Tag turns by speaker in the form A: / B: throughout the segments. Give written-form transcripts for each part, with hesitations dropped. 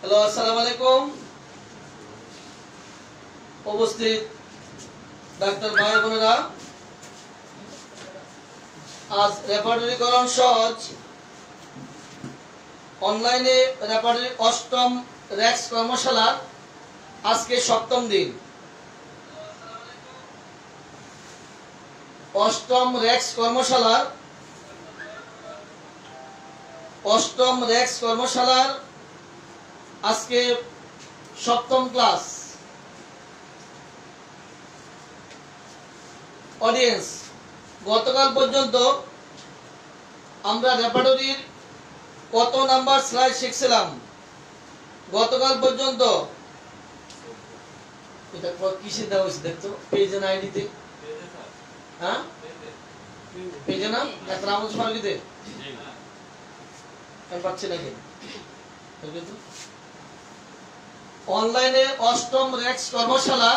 A: Hello, আসসালামু আলাইকুম। উপস্থিত ডাক্তার ভাই বোনেরা, আজ রেপার্টরিকরণ সহজ অনলাইনে রেপার্টরি অষ্টম র্যাক্স কর্মশালা আজকে সপ্তম দিন। অষ্টম র্যাক্স কর্মশালার আজকে সপ্তম ক্লাস। অডিয়েন্স, গতকাল পর্যন্ত আমরা রেপার্টরির কত নাম্বার স্লাইড শিখছিলাম? গতকাল পর্যন্ত এটা কিসে দেওয়া হয়েছে দেখতো? পেজ এন্ড আইডিতে, হ্যাঁ পেজে না রামজ ফার্গিতে আমি পাচ্ছি নাকি? অনলাইনে অষ্টম র্যাক্স কর্মশালা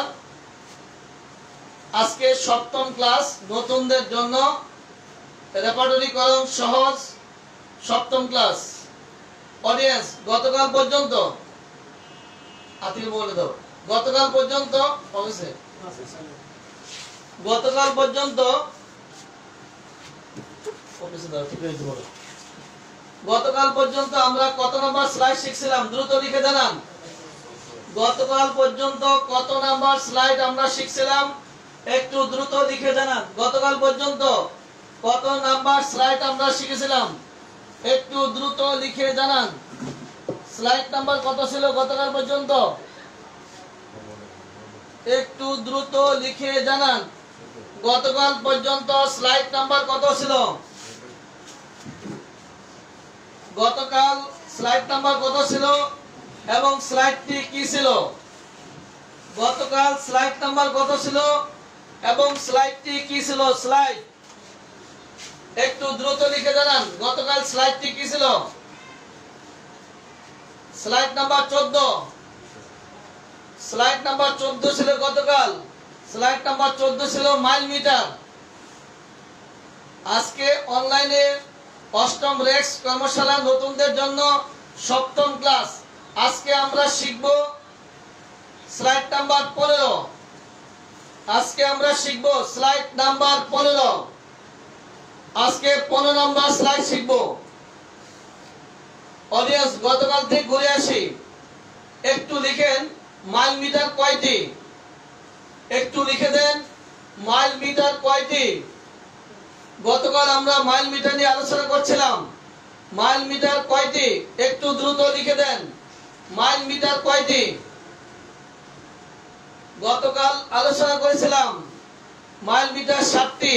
A: আজকে সপ্তম ক্লাস, নতুনদের জন্য রেপার্টরিকরণ সহজ সপ্তম ক্লাস। অডিয়েন্স, গতকাল পর্যন্ত আতিল বলে দাও, গতকাল পর্যন্ত আমরা কত নাম্বার স্লাইড শিখছিলাম? দ্রুত লিখে জানান। গতকাল পর্যন্ত কত নাম্বার স্লাইড আমরা শিখছিলাম? একটু দ্রুত লিখে জানান। গতকাল পর্যন্ত কত নাম্বার স্লাইড আমরা শিখেছিলাম? একটু দ্রুত লিখে জানান। স্লাইড নাম্বার কত ছিল গতকাল পর্যন্ত? একটু দ্রুত লিখে জানান। গতকাল পর্যন্ত স্লাইড নাম্বার কত ছিল? গতকাল স্লাইড নাম্বার কত ছিল এবং স্লাইডটি কি ছিল? গতকাল স্লাইড নাম্বার কত ছিল এবং স্লাইডটি কি ছিল? স্লাইড একটু দ্রুত লিখে জানান। গতকাল স্লাইডটি কি ছিল? Slide number 14। স্লাইড নাম্বার 14 ছিল গতকাল। স্লাইড নাম্বার 14 ছিল মাইল মিটার। আজকে অনলাইনে অষ্টম র্যাক্স কর্মশালা নতুনদের জন্য সপ্তম ক্লাস। আজকে আমরা শিখব স্লাইড নাম্বার 15। আজকে আমরা শিখব স্লাইড নাম্বার 15। আজকে 15 নাম্বার স্লাইড শিখব। অডিয়েন্স, গতকাল থেকে ঘুরে আসি। একটু লিখেন মাইল মিটার কয়টি? একটু লিখে দেন মাইল মিটার কয়টি? গতকাল আমরা মাইল মিটার নিয়ে আলোচনা করছিলাম। মাইল মিটার কয়টি? একটু দ্রুত লিখে দেন। মাইল মিটার কয়টি? গতকাল আলোচনা করেছিলাম মাইল মিটার 7টি।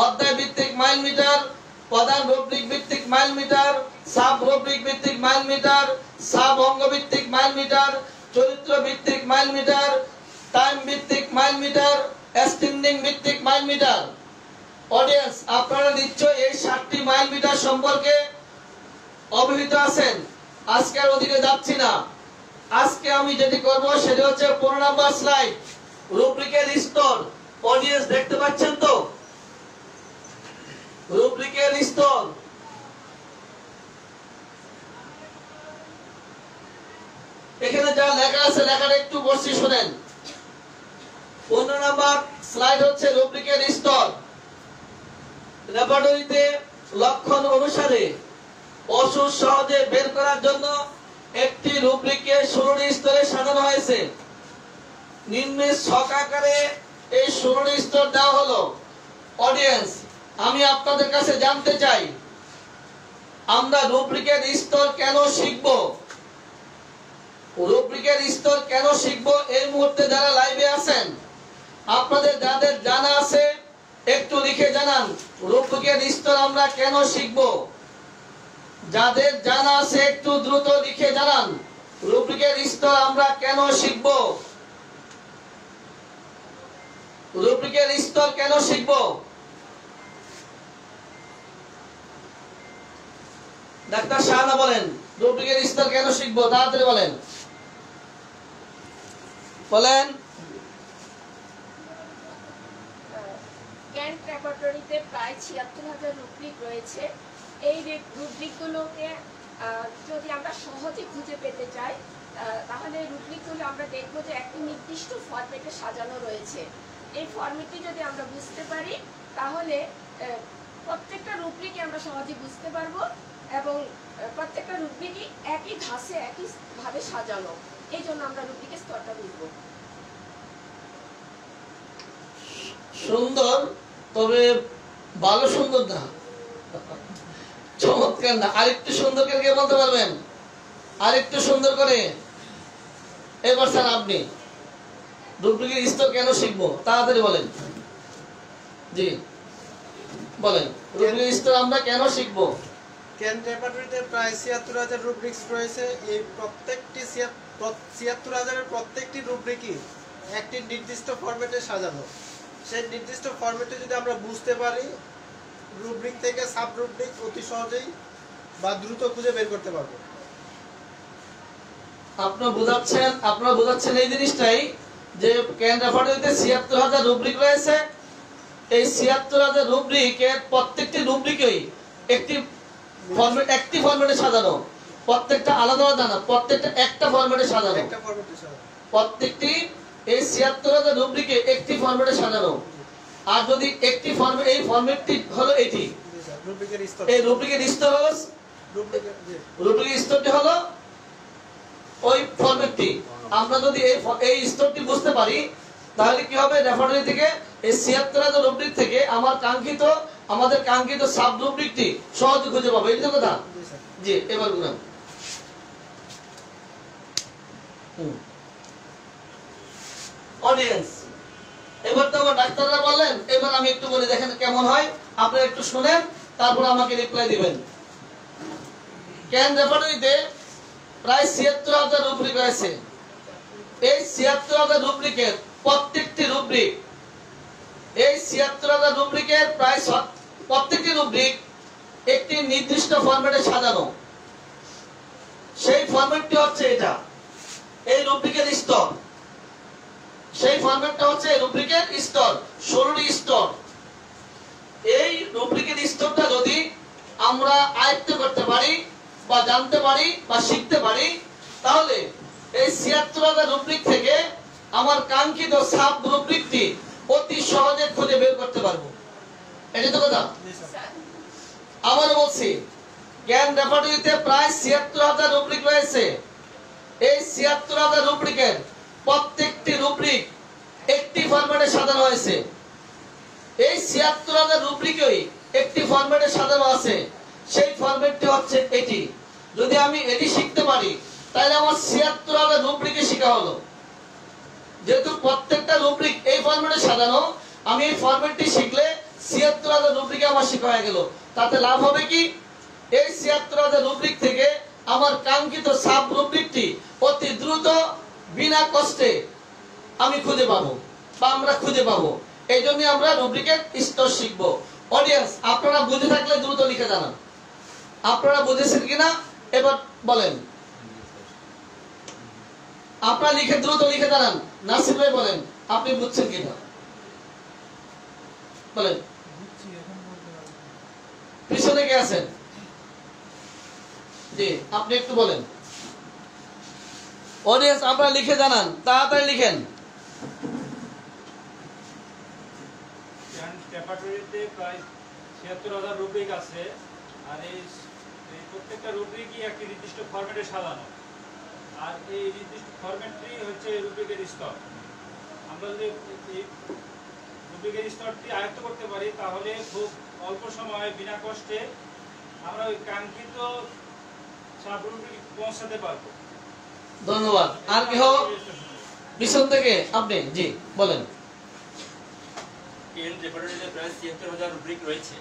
A: অধ্যায় ভিত্তিক মাইল মিটার, প্রধান রুব্রিক ভিত্তিক মাইল মিটার, সাব রুব্রিক ভিত্তিক মাইল মিটার, সাব অঙ্গ ভিত্তিক মাইল মিটার, চরিত্র ভিত্তিক মাইল মিটার, টাইম ভিত্তিক মাইল মিটার, স্ট্যান্ডিং ভিত্তিক মাইল মিটার। অডিয়েন্স, আপনারা নিশ্চয়ই এই 7টি মাইল মিটার সম্পর্কে অবহিত আছেন। আজকে আর ওদিকে যাচ্ছি না। আজকে আমি যেটি করব সেটা হচ্ছে 15 নাম্বার স্লাইড, রুব্রিকের স্তর। অডিয়েন্স, দেখতে পাচ্ছেন তো রুব্রিকের স্তর? এখানে যা লেখা আছে লেখাটা একটু বসে শুনেন। 15 নাম্বার স্লাইড হচ্ছে রুব্রিকের স্তর। রেপার্টরিতে লক্ষণ অনুসারে ওষুধ সহজে বের করার জন্য একটি রুব্রিকে 16টি স্তরে সাজানো হয়েছে। নিম্নে ছক আকারে এই 16টি স্তর দেওয়া হলো। অডিয়েন্স, আমি আপনাদের কাছে জানতে চাই, আমরা রুব্রিকের স্তর কেন শিখব? রুব্রিকের স্তর কেন শিখব? এই মুহূর্তে যারা লাইভে আছেন, আপনাদের যাদের জানা আছে একটু লিখে জানান রুব্রিকের স্তর আমরা কেন শিখব। যাদের জানা আছে একটু দ্রুত লিখে জানান রুব্রিকের স্তর আমরা কেন শিখব। রুব্রিকের স্তর কেন শিখব? ডাক্তার শাহানা বলেন, রুব্রিকের স্তর কেন শিখব? তাড়াতাড়ি বলেন, বলেন।
B: ক্যান্ট রেপার্টরিতে প্রায় ৭৬,০০০ রুব্রিক রয়েছে। এই রুব্রিকগুলোকে যদি আমরা সহজে খুঁজে পেতে চাই তাহলে রুব্রিকগুলো আমরা দেখব যে একটি নির্দিষ্ট ফরম্যাটে সাজানো রয়েছে। এই ফরম্যাটটি যদি আমরা বুঝতে পারি তাহলে প্রত্যেকটা রুব্রিকই আমরা সহজে বুঝতে পারবো এবং প্রত্যেকটা রুব্রিকই একই ধাঁচে একইভাবে সাজানো। এই জন্য আমরা রুব্রিকের স্তরটা বুঝব।
A: সুন্দর, তবে ভালো সুন্দর না, চমৎকার না। আরেকটু সুন্দর করে কে বলতে পারবেন? আরেকটু সুন্দর করে। এবার স্যার আপনি রুব্রিকের স্তর কেন শিখবো তাড়াতাড়ি বলেন। জি বলেন, রুব্রিকের স্তর আমরা কেন শিখবো?
C: ক্যান্ট রেপার্টরিতে প্রায় ৭৬,০০০ রুব্রিক্স রয়েছে। এই প্রত্যেকটি ৭৬,০০০-এর প্রত্যেকটি রুব্রিকই একটি নির্দিষ্ট ফরম্যাটে সাজানো। সেই নির্দিষ্ট ফরম্যাটে যদি আমরা বুঝতে পারি, রুব্রিক থেকে সাব রুব্রিক অতি সহজেই বা দ্রুত খুঁজে বের করতে পারবো।
A: আপনারা বোঝাচ্ছেন এই জিনিসটাই যে ক্যান্ট রেপার্টরিতে ৭৬,০০০ রুব্রিক রয়েছে। এই ৭৬,০০০ রুব্রিকের প্রত্যেকটি রুব্রিকই একটি ফরম্যাটে সাজানো। প্রত্যেকটা আলাদা আলাদা না, প্রত্যেকটা একটা ফরম্যাটে সাজানো। প্রত্যেকটি এই ৭৬,০০০ রুব্রিকে একটি ফরম্যাটে সাজানো। আর যদি একটি ফরম্যাট, এই ফরম্যাটটি হলো এটি, এই রুব্রিকের স্তর হলো, রুব্রিকের স্তরটি হলো ওই ফরম্যাটটি। আমরা যদি এই স্তরটি বুঝতে পারি তাহলে কি হবে, রেপার্টরি থেকে এই ৭৬,০০০ রুব্রিক থেকে আমাদের কাঙ্ক্ষিত সাব রুব্রিকটি সহজে খুঁজে পাবো। এই তো কথা। জি এবার গুনান। অডিয়েন্স, এবার তো আমার ডাক্তাররা বললেন, এবার আমি একটু বলি, দেখেন কেমন হয়। আপনারা একটু শুনেন, তারপর আমাকে রিপ্লাই দিবেন। ক্যান্ট রেপার্টরিতে প্রায় ৭৬,০০০ রুব্রিক রয়েছে। এই ৭৬,০০০ রুব্রিকের প্রত্যেকটি রুব্রিক, এই ৭৬,০০০ রুব্রিকের প্রায় প্রত্যেকটি রুব্রিক একটি নির্দিষ্ট ফরম্যাটে সাজানো। সেই ফরম্যাটটি হচ্ছে এটা, এই রুব্রিকের স্তর। সেই ফরম্যাটটা হচ্ছে রুব্রিকের স্তর, ১৬টি স্তর। এই রুব্রিকের স্তরটা যদি আমরা আয়ত্ত করতে পারি বা জানতে পারি বা শিখতে পারি তাহলে এই ৭৬,০০০ রুব্রিক থেকে আমার কাঙ্ক্ষিত সাব রুব্রিকটি অতি সহজে খুঁজে বের করতে পারবো। এটা তো কথা। আবার বলছি, ক্যান্ট রেপার্টরিতে প্রায় ৭৬,০০০ রুব্রিক রয়েছে। এই ৭৬,০০০ রুব্রিকের প্রত্যেকটি রুব্রিক একটি ফরম্যাটে সাজানো হয়েছে। এই ৭৬,০০০ রুব্রিকই একটি ফরম্যাটে সাজানো আছে। সেই ফরম্যাটটি হচ্ছে এটি। যদি আমি এটি শিখতে পারি তাহলে আমার ৭৬,০০০ রুব্রিকে শেখা হলো। যেহেতু প্রত্যেকটা রুব্রিক এই ফরম্যাটে সাজানো, আমি এই ফরম্যাটটি শিখলে ৭৬,০০০ রুব্রিকে আমার শেখা হয়ে গেল। তাতে লাভ হবে কি, এই ৭৬,০০০ রুব্রিক থেকে আমার কাঙ্ক্ষিত সাব রুব্রিকটি অতি দ্রুত বিনা কষ্টে আমি খুঁজে পাবো বা আমরা খুঁজে পাবো। এই জন্য আমরা রুব্রিকের স্তর শিখবো। অডিয়েন্স, আপনারা বুঝে থাকলে দ্রুত লিখে জানান। আপনারা বুঝেছেন কিনা এবার বলেন। আপনারা দ্রুত লিখে জানান। নাসির ভাই বলেন, আপনি বুঝছেন কিনা বলেন। পিছনে কে আছেন? জি আপনি একটু বলেন। অডিয়েন্স, আপনারা লিখে জানান, তাড়াতাড়ি লিখেন।
D: রেপার্টরিতে প্রায় ৭৬,০০০ রুব্রিক আছে। আর এই প্রত্যেকটা রুব্রিকই একটি নির্দিষ্ট ফরম্যাটে সাজানো। আর এই নির্দিষ্ট ফরম্যাটটি হচ্ছে রুব্রিকের স্তর। আমরা যদি এই রুব্রিকের স্তরটি আয়ত্ত করতে পারি তাহলে খুব অল্প সময়ে বিনা কষ্টে আমরা ওই কাঙ্ক্ষিত সাব রুব্রিক পৌঁছাতে পারবো।
A: ধন্যবাদ। আর কেহ পিছন থেকে আপনি? জি বলেন।
E: ক্যান্ট রেপার্টরিতে প্রায় ৭৬,০০০ রুব্রিক রয়েছে।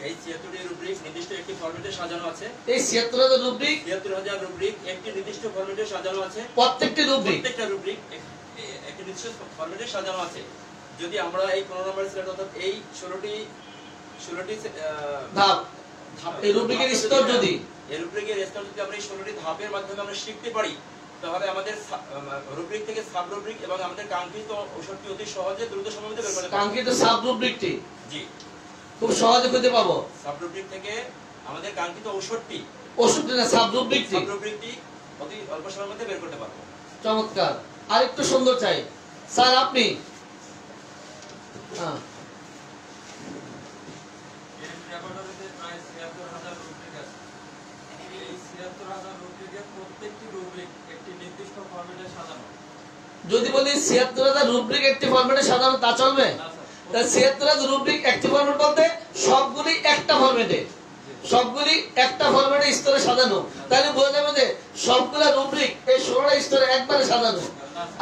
E: এই ৭৬টি রুব্রিক নির্দিষ্ট একটি ফরম্যাটে সাজানো আছে।
A: এই ৭৬,০০০ রুব্রিক
E: ৭৬,০০০ রুব্রিক একটি নির্দিষ্ট ফরম্যাটে সাজানো আছে।
A: প্রত্যেকটা রুব্রিক
E: একটি নির্দিষ্ট ফরম্যাটে সাজানো আছে। যদি আমরা এই ১৫ নম্বর স্লাইড অর্থাৎ এই ১৬টি
A: ধাপ, এই রুব্রিকের স্তর যদি
E: এই রুব্রিকের স্তর যদি আমরা এই ১৬টি ধাপের মাধ্যমে আমরা শিখতে পারি তাহলে আমাদের রুব্রিক থেকে সাব রুব্রিক এবং আমাদের কাঙ্ক্ষিত ঔষধটি অতি সহজে দ্রুত সময়ের মধ্যে বের করতে পারবো।
A: কাঙ্ক্ষিত সাব রুব্রিকটি
E: জি
A: খুব সহজে খুঁজে পাবো।
E: সাব রুব্রিক থেকে আমাদের কাঙ্ক্ষিত ঔষধটি
A: ওষুধটি না সাব রুব্রিকটি
E: অতি অল্প সময়ের মধ্যে বের করতে পারবো।
A: চমৎকার। আরেকটু সুন্দর চাই স্যার আপনি। হ্যাঁ
D: এই ল্যাবরেটরিতে প্রায় ৭৬,০০০ রুব্রিক আছে। এই ৭৬,০০০ রুব্রিকের প্রত্যেকটি রুব্রিক একটি নির্দিষ্ট ফরম্যাটে সাজানো।
A: যদি বলি ৭৬,০০০ রুব্রিক একটি ফরম্যাটে সাজানো তা চলবে?
D: না স্যার,
A: তাহলে ৭৬,০০০ রুব্রিক একটি ফরম্যাট বলতে সবগুলি একটা ফরম্যাটে, সবগুলি একটা ফরম্যাটে স্তরে সাজানো। তাহলে বোঝা যাবে যে সবগুলা রুব্রিক এই ১৬টা স্তরে একবারে সাজানো।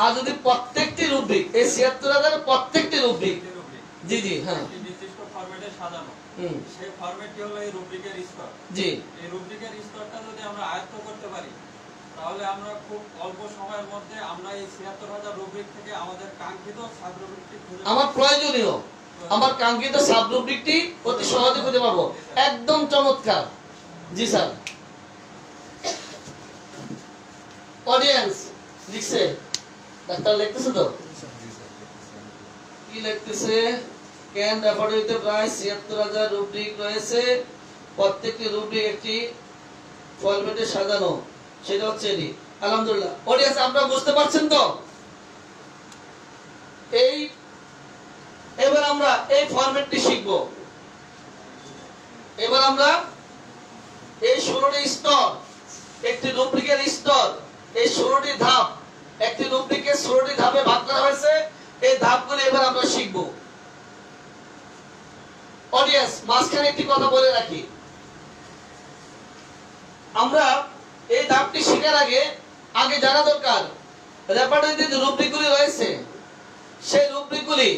A: আর যদি প্রত্যেকটি রুব্রিক এই ৭৬,০০০ প্রত্যেকটি রুব্রিক,
D: একটি রুব্রিক
A: জি জি হ্যাঁ
D: একটি নির্দিষ্ট ফরম্যাটে সাজানো।
A: হুম
D: সেই ফরম্যাটটি হলো এই রুব্রিকের স্তর।
A: জি
D: এই রুব্রিকের স্তরটা যদি আমরা আয়ত্ত করতে পারি তাহলে আমরা খুব অল্প সময়ের মধ্যে আমরা এই ৭৬,০০০ রুব্রিক থেকে আমাদের কাঙ্ক্ষিত সাব রুব্রিকটি খুঁজে
A: আমার প্রয়োজনীয় আমার কাঙ্ক্ষিত সাব রুব্রিকটি অতি সহজে খুঁজে পাবো। একদম চমৎকার। জি স্যার। অডিয়েন্স লিখছে, ডাক্তার লিখতেছে তো কি লিখতেছে? ক্যান ল্যাবরেটরিতে প্রায় ৭৬,০০০ রুব্রিক রয়েছে, প্রত্যেকটি রুব্রিক একটি ফরম্যাটে সাজানো। সেটা হচ্ছে এটি। আলহামদুলিল্লাহ। অডিয়েন্স আপনারা বুঝতে পারছেন তো? এই এবার আমরা এই ফরম্যাটটি শিখব। এবার আমরা এই ১৬টি স্তর, একটি রুব্রিকের স্তর, এই ১৬টি ধাপ, একটি রুব্রিকের ১৬টি ধাপে ভাগ করা হয়েছে। এই ধাপগুলো এবার আমরা শিখব। অডিয়েন্স মাঝখানে একটি কথা বলে রাখি, আমরা এই ধাপটি শেখার আগে জানা দরকার রেপার্টরিতে যে রুব্রিকগুলি রয়েছে সেই রুব্রিকগুলি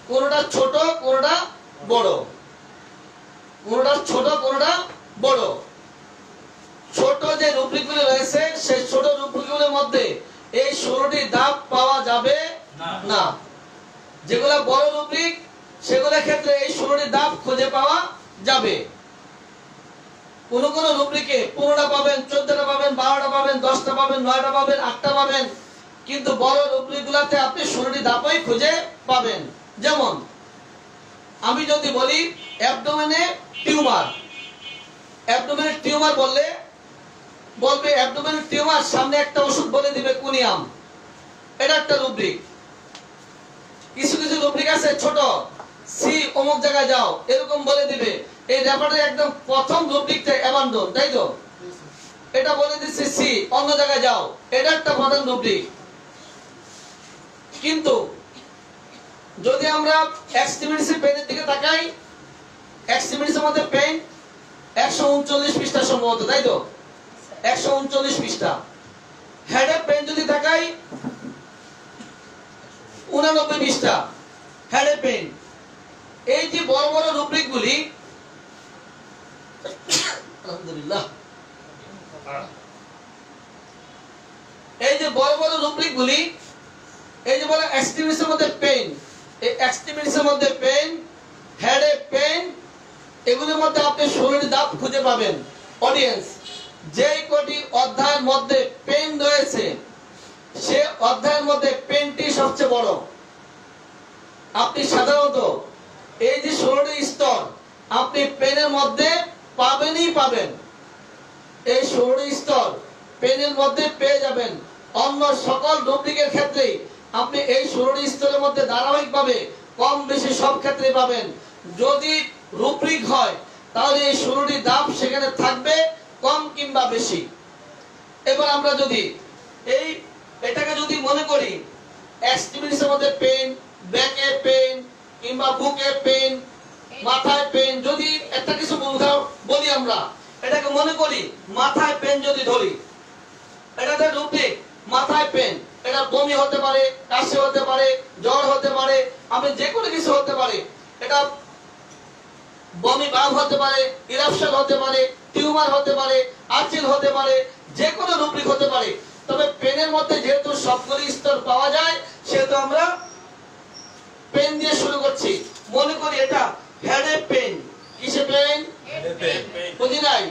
A: কোনটা ছোট কোনটা বড়, কোনটা ছোট কোনটা বড়। ছোট যে রুব্রিকগুলি রয়েছে সেই ছোট রুব্রিকগুলির মধ্যে এই ১৬টি ধাপ পাওয়া যাবে না। যেগুলা বড় রুব্রিক সেগুলোর ক্ষেত্রে এই ১৬টি ধাপ খুঁজে পাওয়া যাবে। কোন কোন রুব্রিকে ১৫টা পাবেন, ১৪টা পাবেন, ১২টা পাবেন, 10টা পাবেন, 9টা পাবেন, 8টা পাবেন। কিন্তু বড় রুব্রিকগুলোতে আপনি ১৬টি ধাপই খুঁজে পাবেন। যেমন আমি যদি বলি অ্যাবডোমেনে টিউমার, অ্যাবডোমেনে টিউমার বলবে অ্যাবডোমেনে টিউমার, সামনে একটা ওষুধ বলে দিবে কুনিয়াম, এটা একটা রুব্রিক। কিছু কিছু রুব্রিক আছে ছোট, সি অমুক জায়গায় যাও এরকম বলে দিবে। এই রেপার্টরি একদম প্রথম রুব্রিকটা অ্যাবান্ডন, তাই তো? এটা বলে দিচ্ছে সি অন্য জায়গায় যাও, এটা একটা প্রধান রুব্রিক। কিন্তু যদি আমরা এক্সট্রিমিটিস পেনের দিকে তাকাই, এক্সট্রিমিটিসের মধ্যে পেন ১৩৯ পৃষ্ঠা সম্ভবত, তাই তো? ১৩৯ পৃষ্ঠা। হেডে পেন যদি তাকাই ৮৯ পৃষ্ঠা হেডে পেন। এই যে বড় বড় রুব্রিকগুলি, আলহামদুলিল্লাহ, এই যে বড় বড় রুব্রিকগুলি, এই যে বলে এক্সট্রিমিটিসের মধ্যে পেন, এই এক্সট্রিমিটিসের মধ্যে পেন, হেডে পেন, এগুলোর মধ্যে আপনি ১৬টি ধাপ খুঁজে পাবেন। অডিয়েন্স যেই কটি অধ্যায়ের মধ্যে পেন রয়েছে সে অধ্যায়ের মধ্যে পেনটি সবচেয়ে বড়। আপনি সাধারণত এই যে ১৬টি স্তর আপনি পেনের মধ্যে পাবেনই পাবেন। এই ১৬টি স্তর পেনের মধ্যে পেয়ে যাবেন। অন্য সকল রুব্রিকের ক্ষেত্রে আপনি এই ১৬টি স্তরের মধ্যে ধারাবাহিকভাবে কম বেশি সব ক্ষেত্রে পাবেন। যদি রুব্রিক হয় তাহলে এই ১৬টি ধাপ সেখানে থাকবে কম কিংবা বেশি। এবার আমরা যদি এটাকে যদি মনে করি এক্সট্রিমিটিসের মধ্যে পেন, ব্যাকে পেন কিংবা বুকে পেন, মাথায় পেন, যদি একটা কিছু উদাহরণ বলি, আমরা এটাকে মনে করি মাথায় পেন যদি ধরি, এটাতে রুব্রিক মাথায় পেন, এটা বমি হতে পারে, কাশি হতে পারে, জ্বর হতে পারে, আপনি যে কোনো কিছু হতে পারে। এটা বমি ভাব হতে পারে, ইরাপশন হতে পারে, টিউমার হতে পারে, আচিল হতে পারে, যে কোনো রুব্রিক হতে পারে। তবে পেনের মধ্যে যেহেতু সবগুলি স্তর পাওয়া যায় সেহেতু আমরা পেন দিয়ে শুরু করছি। মনে করি এটা হেডে পেন। কিসে পেন? বুঝি নাই?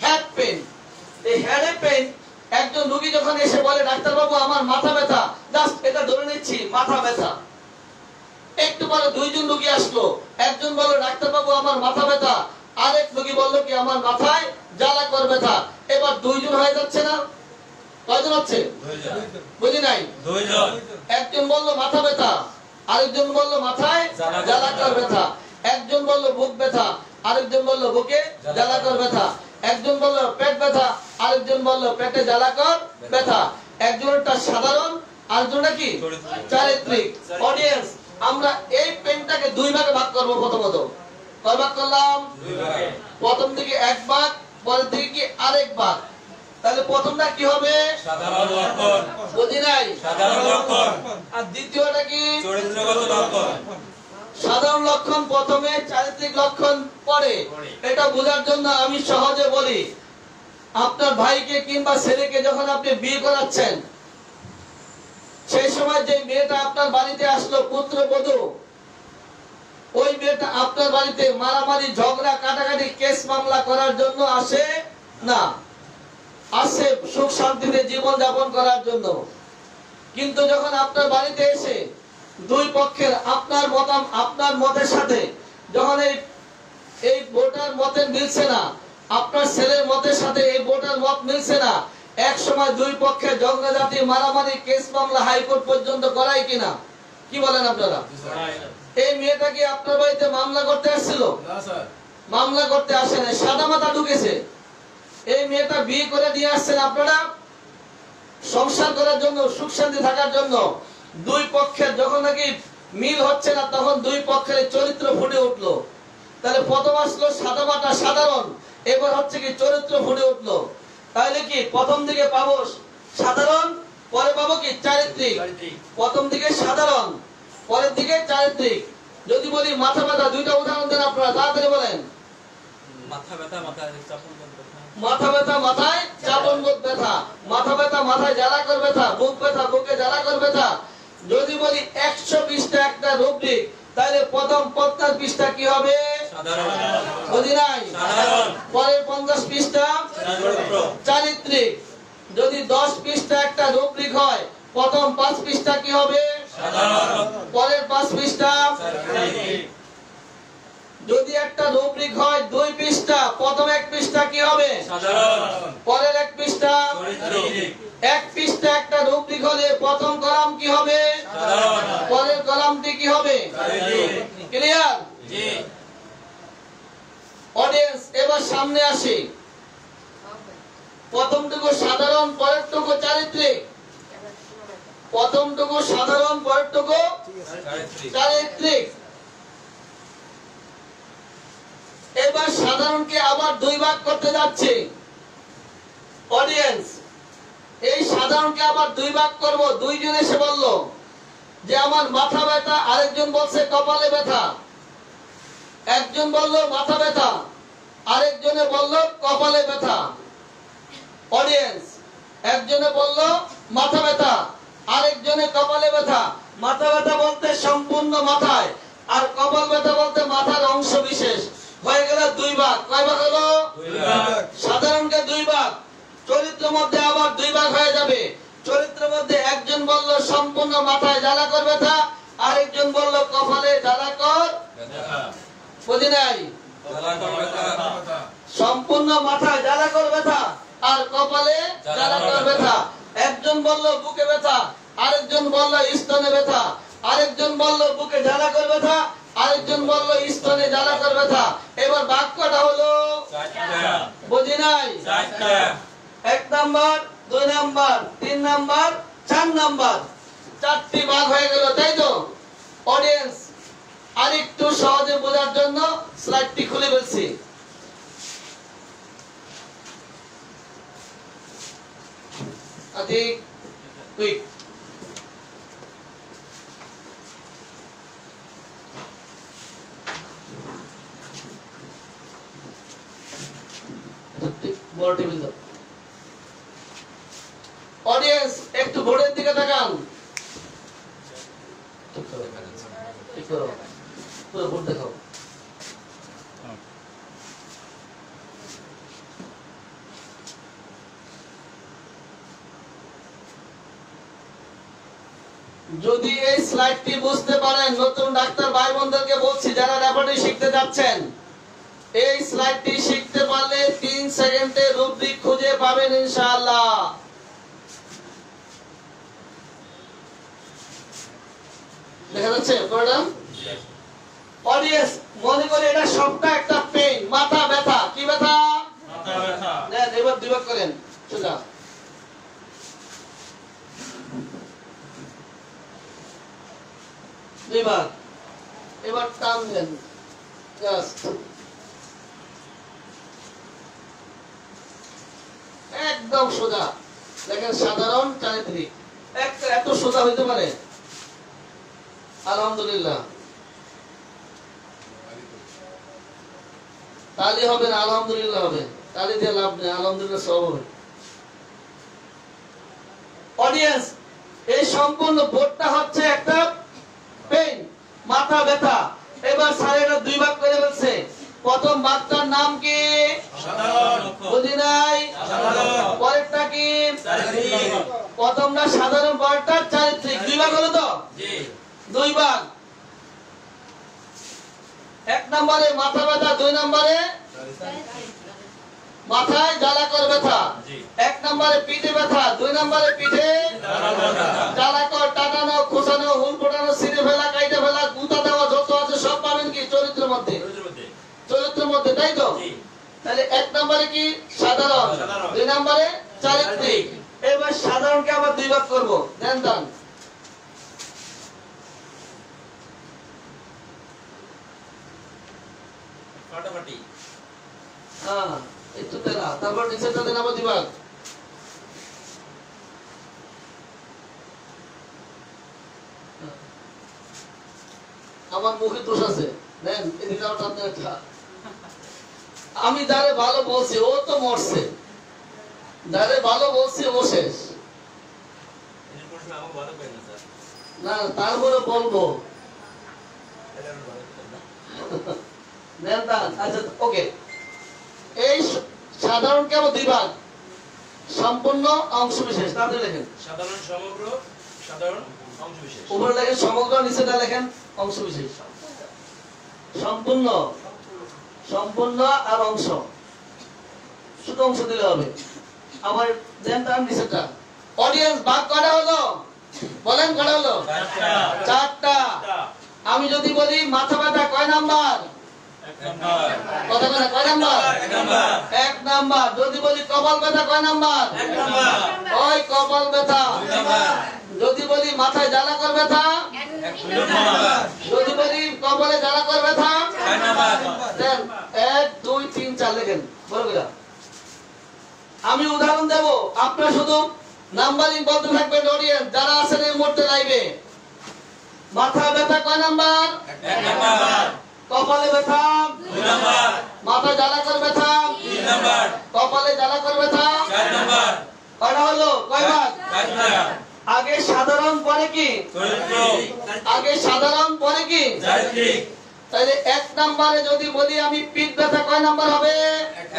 A: Head pain. এই হেডে পেন একজন একজন রোগী যখন এসে বলে ডাক্তার বাবু আমার মাথা ব্যথা, জাস্ট এটা ধরে নিচ্ছি মাথা ব্যথা। একটু পরে দুইজন রোগী আসলো, একজন বলল ডাক্তার বাবু আমার মাথা ব্যথা, আরেক রোগী বলল কি আমার মাথায় জ্বালা কর ব্যথা। এবার দুইজন হয়ে যাচ্ছে না? কয়জন হচ্ছে? বুঝি নাই? একজন বলল মাথা ব্যথা, আরেকজন বলল মাথায় জ্বালা কর ব্যথা, একজন বলল বুক ব্যথা, আরেকজন বলল বুকে জ্বালা কর ব্যথা, একজন বলল পেট ব্যথা, আরেকজন বলল পেটে জ্বালা কর ব্যথা। একজনটা সাধারণ, আরেকজনটা কি চারিত্রিক। অডিয়েন্স, আমরা এই পেনটাকে দুই ভাগে ভাগ করব। প্রথমত কয় ভাগ করলাম? প্রথম দিকে এক ভাগ, পরের দিকে কি আরেক ভাগ। তাহলে প্রথমটা কি হবে?
E: সাধারণ লক্ষণ।
A: বুঝি নাই?
E: সাধারণ লক্ষণ।
A: আর দ্বিতীয়টা কি?
E: চরিত্রগত লক্ষণ।
A: সাধারণ লক্ষণ প্রথমে, চারিত্রিক লক্ষণ পরে। এটা বোঝার জন্য আমি সহজে বলি, আপনার ভাইকে কিংবা ছেলেকে যখন আপনি বিয়ে করাচ্ছেন, সেই সময় যে মেয়েটা আপনার বাড়িতে আসলো পুত্রবধূ, ওই মেয়েটা আপনার বাড়িতে মারামারি, ঝগড়া, কাটাকাটি, কেস মামলা করার জন্য আসে না, আসে সুখ শান্তিতে জীবন যাপন করার জন্য। কিন্তু যখন আপনার বাড়িতে এসে দুই পক্ষের আপনার মতের সাথে যখন এই ভোটার মতের মিলছে না, আপনার ছেলের মতের সাথে এই ভোটার মত মিলছে না, এক সময় দুই পক্ষে ঝগড়াঝাটি, মারামারি, কেস মামলা হাইকোর্ট পর্যন্ত করায় কিনা? কি বলেন আপনারা? এই মেয়েটা কি আপনার বাড়িতে মামলা করতে আসছিল? মামলা করতে আসে না, সাদা মাথা ঢুকেছে। এই মেয়েটা বিয়ে করে দিয়ে আসছেন আপনারা সংসার করার জন্য, সুখ শান্তি থাকার জন্য। দুই পক্ষের যখন নাকি মিল হচ্ছে না, তখন দুই পক্ষের চরিত্র ফুটে উঠলো। তাহলে প্রথম আসলো সাদা মাটা সাধারণ, এবার হচ্ছে কি চরিত্র ফুটে উঠলো। তাহলে কি প্রথম দিকে পাবো সাধারণ, পরে পাবো কি চারিত্রিক। প্রথম দিকে সাধারণ, পরের দিকে চারিত্রিক। যদি বলি মাথা ব্যথা, দুইটা উদাহরণ দেন আপনারা, তাড়াতাড়ি বলেন।
E: মাথা ব্যথা, মাথায় চাপন ব্যথা।
A: মাথা ব্যথা, মাথায় চাপন ব্যথা। মাথা ব্যথা, মাথায় জ্বালা কর ব্যথা। বুক ব্যথা, বুকে জ্বালা কর ব্যথা। যদি বলি 120টা একটা রুব্রিক, তাহলে প্রথম 50 পৃষ্ঠা কি হবে?
E: সাধারণ।
A: বুঝি নাই?
E: সাধারণ।
A: পরের 50 পৃষ্ঠা
E: চরিত্র।
A: চারিত্রিক। যদি 10 পৃষ্ঠা একটা রুব্রিক হয়, প্রথম 5 পৃষ্ঠা কি হবে?
E: সাধারণ।
A: পরের 5 পৃষ্ঠা
E: চারিত্রিক।
A: যদি একটা রুব্রিক হয় 2 পৃষ্ঠা, প্রথম 1 পৃষ্ঠা কি হবে?
E: সাধারণ।
A: পরের 1 পৃষ্ঠা
E: চরিত্রিক।
A: 1 পৃষ্ঠা একটা রুব্রিক হলে প্রথম কলাম কি হবে?
E: সাধারণ।
A: পরের কলামটি কি হবে?
E: চারিত্রিক।
A: ক্লিয়ার?
E: জি।
A: অডিয়েন্স, এবার সামনে আসি। প্রথমটুকু সাধারণ, পরেরটুকু চারিত্রিক। প্রথমটুকু সাধারণ, পরেরটুকু
E: চারিত্রিক।
A: চারিত্রিক। এবার সাধারণকে আবার দুই ভাগ করতে যাচ্ছি। অডিয়েন্স, এই সাধারণকে আবার দুই ভাগ করব। দুইজন এসে বলল যে আমার মাথা ব্যথা, আরেকজন বলছে কপালে ব্যথা। একজন বলল মাথা ব্যথা, আরেকজনে বলল কপালে ব্যথা। অডিয়েন্স, একজনে বলল মাথা ব্যথা, আরেকজনে কপালে ব্যথা। মাথা ব্যথা বলতে সম্পূর্ণ মাথায়, আর কপাল ব্যথা বলতে মাথার অংশ বিশেষ। হয়ে গেল দুই ভাগ। কয় ভাগ হলো? সাধারণকে দুই ভাগ। চরিত্র মধ্যে আবার দুই ভাগ হয়ে যাবে। চরিত্রের মধ্যে একজন বলল সম্পূর্ণ মাথায় জ্বালা কর ব্যথা, আরেকজন বলল কপালে জ্বালা কর
E: ব্যথা।
A: বুঝি নাই?
E: জ্বালা কর ব্যথা।
A: সম্পূর্ণ মাথায় জ্বালা কর ব্যথা আর কপালে জ্বালা কর ব্যথা। একজন বলল বুকে ব্যথা, আরেকজন বলল স্তনে ব্যথা, আরেকজন বলল বুকে জ্বালা কর ব্যথা, আরেকজন বলল স্তনে জ্বালা কর ব্যথা। এবার বাক্যটা হলো
E: চারটা।
A: বুঝি নাই?
E: চারটা।
A: 1 নাম্বার, 2 নাম্বার, 3 নাম্বার, 4 নাম্বার। 4টি ভাগ হয়ে গেল, তাই তো? অডিয়েন্স, আরেকটু সহজে বোঝার জন্য স্লাইডটি খুলে ফেলছি। আতিক, কুইক। বড় টেবিল দাও। অডিয়েন্স, একটু বোর্ডের দিকে তাকান। ঠিক করো, ঠিক করো, পুরো বোর্ড দেখাও। যদি এই স্লাইডটি বুঝতে পারেন, নতুন ডাক্তার ভাই বোনদেরকে বলছি যারা ল্যাবরেটরি শিখতে যাচ্ছেন, এই স্লাইডটি শিখতে পারলে 3 সেকেন্ডে রুব্রিক খুঁজে পাবেন ইনশাআল্লাহ। দেখা যাচ্ছে পুরোটা? অডিয়েন্স মনে করে এটা সবটা একটা পেইন, মাথা ব্যথা। কি ব্যথা?
D: মাথা ব্যথা।
A: নেন এবার দুই ভাগ করেন সোজা। দুই ভাগ। এবার টান দেন জাস্ট একদম সোজা। দেখেন সাধারণ চারিত্রিক এত সোজা হইতে পারে? আলহামদুলিল্লাহ। তালি হবে না, আলহামদুলিল্লাহ হবে। তালি দিয়ে লাভ নেই, আলহামদুলিল্লাহ সব হবে। অডিয়েন্স এই সম্পূর্ণ বোর্ডটা হচ্ছে একটা পেইন, মাথা ব্যথা। এবার স্যার এটা দুই ভাগ করে বলছে। প্রথম ভাগটার নাম কি?
E: সাধারণ।
A: বুঝি নাই?
E: সাধারণ।
A: পরেরটা কি?
E: চারিত্রিক।
A: প্রথমটা সাধারণ, পরেরটা চারিত্রিক। দুই ভাগ হলো তো?
E: জি।
A: দুই ভাগ। 1 নম্বরে মাথা ব্যথা, 2 নম্বরে মাথায় জ্বালাকর ব্যথা।
E: জি।
A: 1 নম্বরে পিঠে ব্যথা, 2 নম্বরে পিঠে জ্বালাকর, টাটানো, খোসানো, হুল ফোটানো, ছিঁড়ে ফেলা, কাইটে ফেলা, গুঁতা দেওয়া, যত আছে সব পাবেন কি চরিত্রের মধ্যে? চরিত্রের মধ্যে, তাই তো?
E: জি।
A: তাহলে 1 নম্বরে কি? সাধারণ,
E: সাধারণ।
A: 2 নম্বরে চারিত্রিক। এবার সাধারণকে আবার দুই ভাগ করব। দেন দান।
E: ফাটাফাটি।
A: হ্যাঁ একটু তেলা, তারপর নিচেরটা দেন আবার দুই ভাগ। আমার মুখে দোষ আছে, নেন এদিকে আবার টান দেন একটা। আমি যারে ভালো বলছি ও তো মরছে, যারে ভালো বলছি ও শেষ।
E: এর প্রশ্ন আমাকে ভালো করেন না স্যার।
A: না তারপরে বলবো।
E: এটা আমি ভালো করেন না।
A: নেন দান। আচ্ছা ওকে। এই সাধারণ কেমন দুই ভাগ, সম্পূর্ণ অংশ বিশেষ। তাতে লেখেন
E: সাধারণ সমগ্র, সাধারণ অংশ বিশেষ।
A: উপরে লেখেন সমগ্র, নিচেটা লেখেন অংশ বিশেষ। সম্পূর্ণ, সম্পূর্ণ আর অংশ, শুধু অংশ দিলে হবে। আমার দেন তার নিচেটা। অডিয়েন্স ভাগ কটা হলো? বলেন কটা হলো? 4টা। আমি যদি বলি মাথা ব্যথা কয় নাম্বার?
D: 1 নাম্বার।
A: কথা বলে কয় নাম্বার?
E: 1 নাম্বার।
A: 1 নাম্বার। যদি বলি কপাল ব্যথা কয় নাম্বার?
E: 1 নাম্বার।
A: ওই কপাল ব্যথা।
E: 2 নাম্বার।
A: যদি বলি মাথায় জ্বালা কর ব্যথা?
E: 2 নাম্বার।
A: যদি বলি কপালে জ্বালা কর ব্যথা?
E: 4 নাম্বার।
A: দেন 1 2 3 4 লেখেন বড় করে। আমি উদাহরণ দেব, আপনারা শুধু নাম্বারিং বলতে থাকবেন। অডিয়েন্স যারা আছেন এই মুহূর্তে লাইভে, মাথা ব্যথা কয় নাম্বার?
E: 1 নাম্বার।
A: কপালে ব্যথা?
E: 2 নাম্বার।
A: মাথা জ্বালা কর ব্যথা?
E: 3 নাম্বার।
A: কপালে জ্বালা কর ব্যথা?
E: 4 নাম্বার।
A: কয়টা হলো? কয় ভাগ?
E: 4 নাম্বার।
A: আগে সাধারণ পরে কি?
E: চারিত্রিক।
A: আগে সাধারণ পরে কি?
E: চারিত্রিক।
A: তাহলে 1 নম্বরে যদি বলি আমি পিঠ ব্যথা কয় নাম্বার হবে?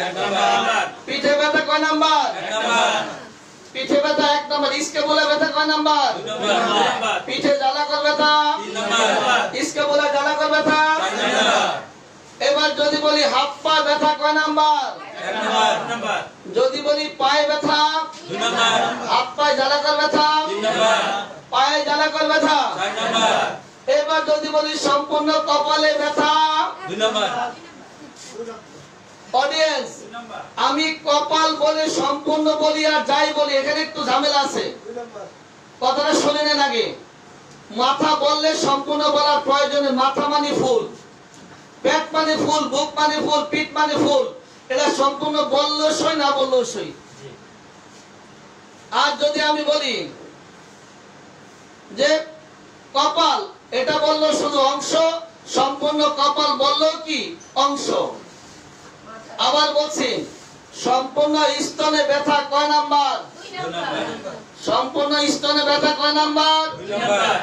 E: 1 নাম্বার।
A: পিঠে ব্যথা কয় নাম্বার?
E: 1 নাম্বার।
A: পিঠে ব্যথা 1 নাম্বার। ইসকে বলে ব্যথা কয় নাম্বার?
E: 2 নাম্বার।
A: পিঠে জ্বালা কর ব্যথা?
E: 3 নাম্বার।
A: ইসকে বলে জ্বালা কর ব্যথা?
E: 4 নাম্বার।
A: এবার যদি বলি হাত পা ব্যথা কয় নাম্বার?
E: 1 নাম্বার। 2 নাম্বার।
A: যদি বলি পায়ে ব্যথা?
E: 2 নাম্বার।
A: হাত পায়ে জ্বালা কর ব্যথা?
E: 3 নাম্বার।
A: পায়ে জ্বালা কর ব্যথা?
E: 4 নাম্বার।
A: এবার যদি বলি সম্পূর্ণ কপালে ব্যথা?
E: 2 নাম্বার।
A: Audience
D: 2 number.
A: আমি কপাল বলে সম্পূর্ণ বলি আর যাই বলি, এখানে একটু ঝামেলা আছে। কথাটা শুনে নেন আগে। মাথা বললে সম্পূর্ণ বলার প্রয়োজনে, মাথা মানে ফুল, পেট মানে ফুল, বুক মানে ফুল, পিঠ মানে ফুল। এটা সম্পূর্ণ বললেও সই, না বললেও সই। আর যদি আমি বলি যে কপাল, এটা বললো শুধু অংশ, সম্পূর্ণ কপাল বললো কি অংশ। আবার বলছি সম্পূর্ণ স্তনে ব্যথা কয় নাম্বার?
E: 2 নাম্বার।
A: সম্পূর্ণ স্তনে ব্যথা কয় নাম্বার?
E: 2 নাম্বার।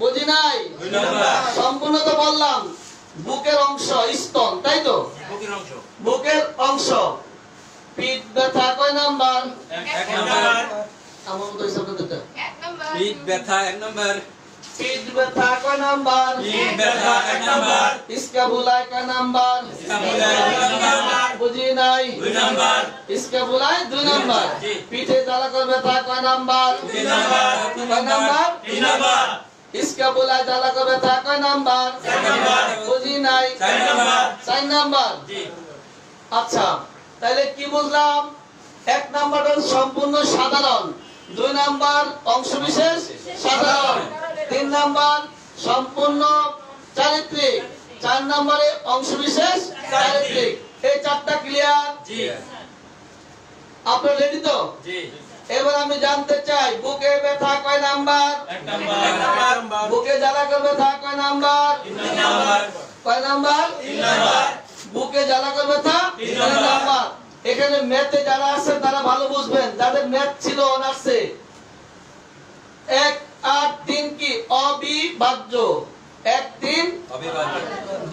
A: বুঝি নাই?
E: 2 নাম্বার।
A: সম্পূর্ণ তো বললাম বুকের অংশ, স্তন, তাই তো?
E: বুকের অংশ।
A: বুকের অংশ। পিঠ ব্যথা কয় নাম্বার?
E: 1 নাম্বার।
A: আমার মতো হিসাব করতে।
B: 1 নাম্বার।
E: পিঠ ব্যথা 1 নাম্বার।
A: পিঠ ব্যথা কয় নাম্বার?
E: পিঠ ব্যথা 1 নাম্বার,
A: স্ক্যাপুলায় কয় নাম্বার?
E: স্ক্যাপুলায় 2 নাম্বার,
A: বুঝি নাই?
E: 2 নাম্বার,
A: স্ক্যাপুলায় 2 নাম্বার।
E: জি।
A: পিঠে জ্বালা করে ব্যথা কয় নাম্বার?
E: 3 নাম্বার,
A: কয় নাম্বার?
E: 3 নাম্বার,
A: স্ক্যাপুলায় জ্বালা করে ব্যথা কয় নাম্বার?
E: 4 নাম্বার,
A: বুঝি নাই?
E: 4 নাম্বার,
A: 4 নাম্বার।
E: জি।
A: আচ্ছা, তাহলে কি বুঝলাম? 1 নাম্বার হল সম্পূর্ণ সাধারণ, 2 নাম্বার অংশবিশেষ সাধারণ, 3 নাম্বার সম্পূর্ণ চারিত্রিক, 4 নম্বরে অংশবিশেষ চারিত্রিক। এই 4টা ক্লিয়ার?
E: জি।
A: আপনারা রেডি তো?
E: জি।
A: এবার আমি জানতে চাই বুকে ব্যথা কয় নাম্বার?
E: 1 নাম্বার,
A: বুকে জ্বালা করে ব্যথা কয় নাম্বার?
E: 3 নাম্বার,
A: কয় নাম্বার?
E: 3 নাম্বার,
A: বুকে জ্বালা করে ব্যথা 3 নাম্বার। এখানে ম্যাথে যারা আছেন তারা ভালো বুঝবেন, যাদের ম্যাথ ছিল অনার্সে 1 8 3 কি অবিভাজ্য, 1 3
E: অবিভাজ্য,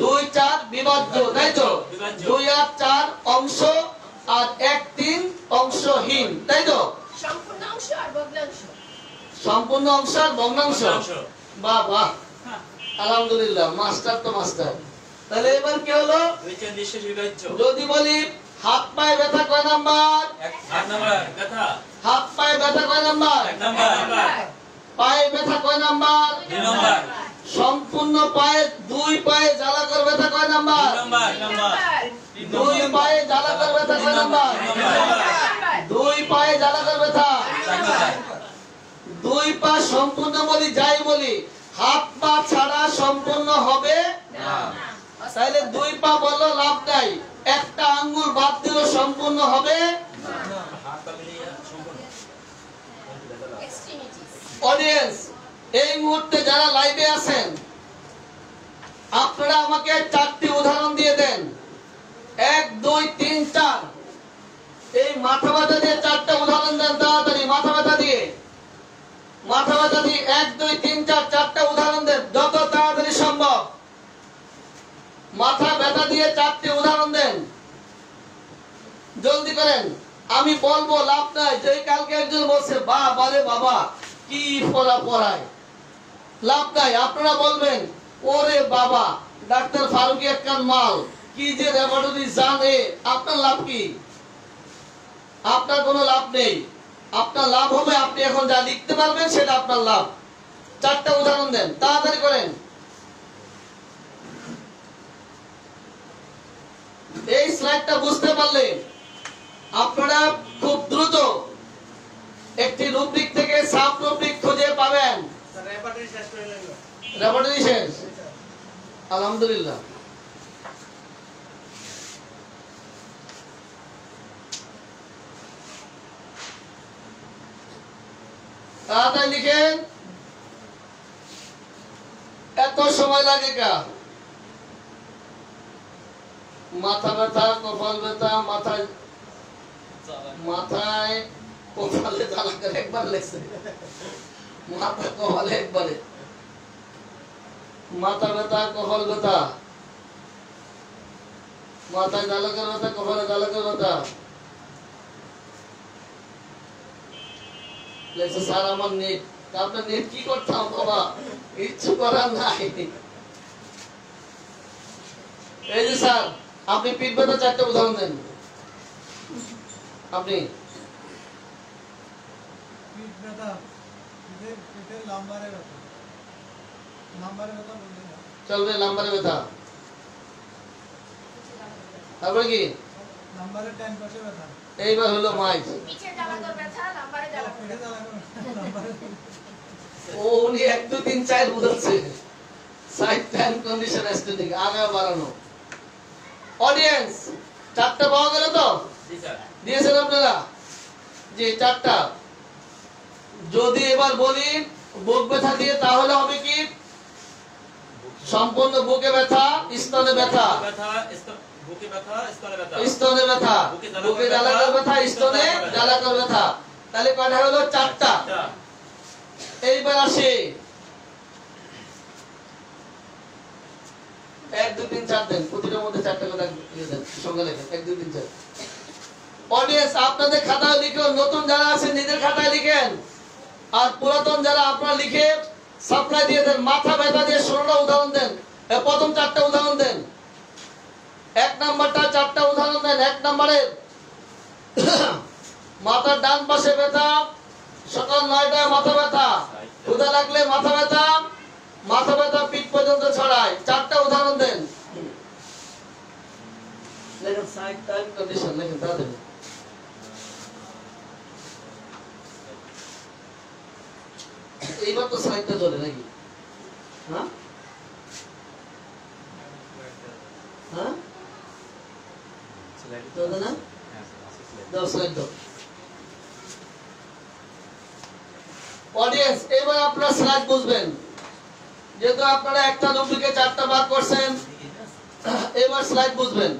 A: 2 4 বিভাজ্য, তাই তো?
E: বিভাজ্য।
A: 2 8 4 অংশ আর 1 3 অংশহীন, তাই তো?
B: সম্পূর্ণ অংশ আর ভগ্নাংশ।
A: সম্পূর্ণ অংশ আর ভগ্নাংশ।
E: ভগ্নাংশ।
A: বাহ বাহ, আলহামদুলিল্লাহ, মাস্টার তো মাস্টার। তাহলে এবার কি হলো?
E: 2 4 নিঃশেষ বিভাজ্য।
A: যদি বলি হাত পায়ে ব্যথা কয় নাম্বার?
E: 1 নাম্বার, ব্যথা
A: হাত পায়ে ব্যথা কয় নাম্বার?
E: 1 নাম্বার,
A: পায়ে ব্যথা কয় নাম্বার?
E: 2 নাম্বার,
A: সম্পূর্ণ পায়ে 2 পায়ে জ্বালা করে ব্যথা কয় নাম্বার?
E: 3 নাম্বার,
A: 2 পায়ে জ্বালা করে ব্যথা কয় নাম্বার? 2 পায়ে জ্বালা করে ব্যথা।
E: 4 নাম্বার,
A: 2 পা সম্পূর্ণ বলি যাই বলি, হাত পা ছাড়া সম্পূর্ণ হবে
E: না।
A: তাহলে 2 পা বললো লাভ নাই, একটা আঙ্গুল বাদ দিলেও সম্পূর্ণ হবে।
E: হাত পা মিলিয়ে সম্পূর্ণ।
B: এক্সট্রিমিটিস।
A: অডিয়েন্স, এই মুহূর্তে যারা লাইভে আছেন আপনারা আমাকে 4টি উদাহরণ দিয়ে দেন। 1 2 3 4। এই মাথা ব্যথা দিয়ে 4টা উদাহরণ দেন তাড়াতাড়ি। মাথা ব্যথা দিয়ে 1 2 3 4 4টা উদাহরণ দেন যত তাড়াতাড়ি সম্ভব। মাথা ব্যথা দিয়ে 4টি উদাহরণ দেন, জলদি করেন। আমি বলবো লাভ নাই, যে কালকে একজন বলছে বাবা রে বাবা কি পড়ায়, লাভ নাই। আপনারা বলবেন ওরে বাবা ডাক্তার ফারুকি একখান মাল, কি যে ল্যাবরেটরি জানে। আপনার লাভ কি? আপনার কোনো লাভ নেই। আপনার লাভ হবে আপনি এখন যা লিখতে পারবেন সেটা আপনার লাভ। 4টা উদাহরণ দেন, তাড়াতাড়ি করেন। এই স্লাইডটা বুঝতে পারলে আপনারা খুব দ্রুত একটি রুব্রিক থেকে সাব রুব্রিক খুঁজে পাবেন। ল্যাবরেটরি শেষ, আলহামদুলিল্লাহ। তাড়াতাড়ি লিখেন, এত সময় লাগে কা? মাথা ব্যথা, কপাল ব্যথা, মাথায় কপালে জ্বালা করে একবার লেগছে, মাথা কপালে একবারে। মাথা ব্যথা, কপাল ব্যথা, মাথায় জ্বালা করে ব্যথা, কপালে জ্বালা করে ব্যথা লেগছে। স্যার আমার নেট, আপনার নেট কি করতাম বাবা, কিচ্ছু করার নাই। এই যে স্যার আপনি পিঠ ব্যথা 4টা উদাহরণ দেন। আপনি
F: পিঠ ব্যথা, পিঠের লাম্বারে ব্যথা, লাম্বারে ব্যথা বললেন না?
A: চলবে, লাম্বারে ব্যথা, তারপরে কি?
F: লাম্বারের ডান পাশে ব্যথা,
A: এইবার হলো মাইক।
B: পিঠে জ্বালা করে ব্যথা, লাম্বারে জ্বালা করে
F: পিঠে জ্বালা করে, লাম্বারে
A: ও উনি 1 2 3 4 বুঝাচ্ছে। সাইড টাইম কন্ডিশন এস্থেটিক আগে বাড়ানো। অডিয়েন্স 4টা পাওয়া গেল তো?
E: জি স্যার।
A: দিয়েছেন আপনারা? জি 4টা। যদি এবার বলি বুক ব্যথা দিয়ে তাহলে হবে কি? সম্পূর্ণ বুকে ব্যথা, স্তনে ব্যথা,
E: ব্যথা, বুকে ব্যথা, স্তনে ব্যথা,
A: স্তনে ব্যথা, বুকে জ্বালা করে ব্যথা, স্তনে জ্বালা করে ব্যথা। তাহলে কয়টা হলো? 4টা। এইবার আসে 1 2 3 4 দেন, প্রতিটার মধ্যে 4টা করে দেন, সঙ্গে লেখেন 1 2 3 4। অডিয়েন্স আপনাদের খাতায় লিখুন, নতুন যারা আছেন নিজের খাতায় লিখেন, আর পুরাতন যারা আপনারা লিখে সাপ্লাই দিয়ে দেন। মাথা ব্যথা দিয়ে 16টা উদাহরণ দেন। প্রথম 4টা উদাহরণ দেন। 1 নাম্বারটা 4টা উদাহরণ দেন। 1 নম্বরের মাথার ডান পাশে ব্যথা, সকাল 9টায় মাথা ব্যথা, ক্ষুধা লাগলে মাথা ব্যথা, মাথা ব্যথা পিঠ পর্যন্ত ছড়ায়। 4টা উদাহরণ দেন। লেখেন সাইড টাইম কন্ডিশন, লেখেন তাড়াতাড়ি। এইবার তো সাইডটা চলে নাকি? হ্যাঁ হ্যাঁ চলে না? দাও সাইড দাও। অডিয়েন্স, এবার আপনারা স্লাইড বুঝবেন। যেহেতু আপনারা একটা রুব্রিকে 4টা ভাগ করছেন, এবার স্লাইড বুঝবেন।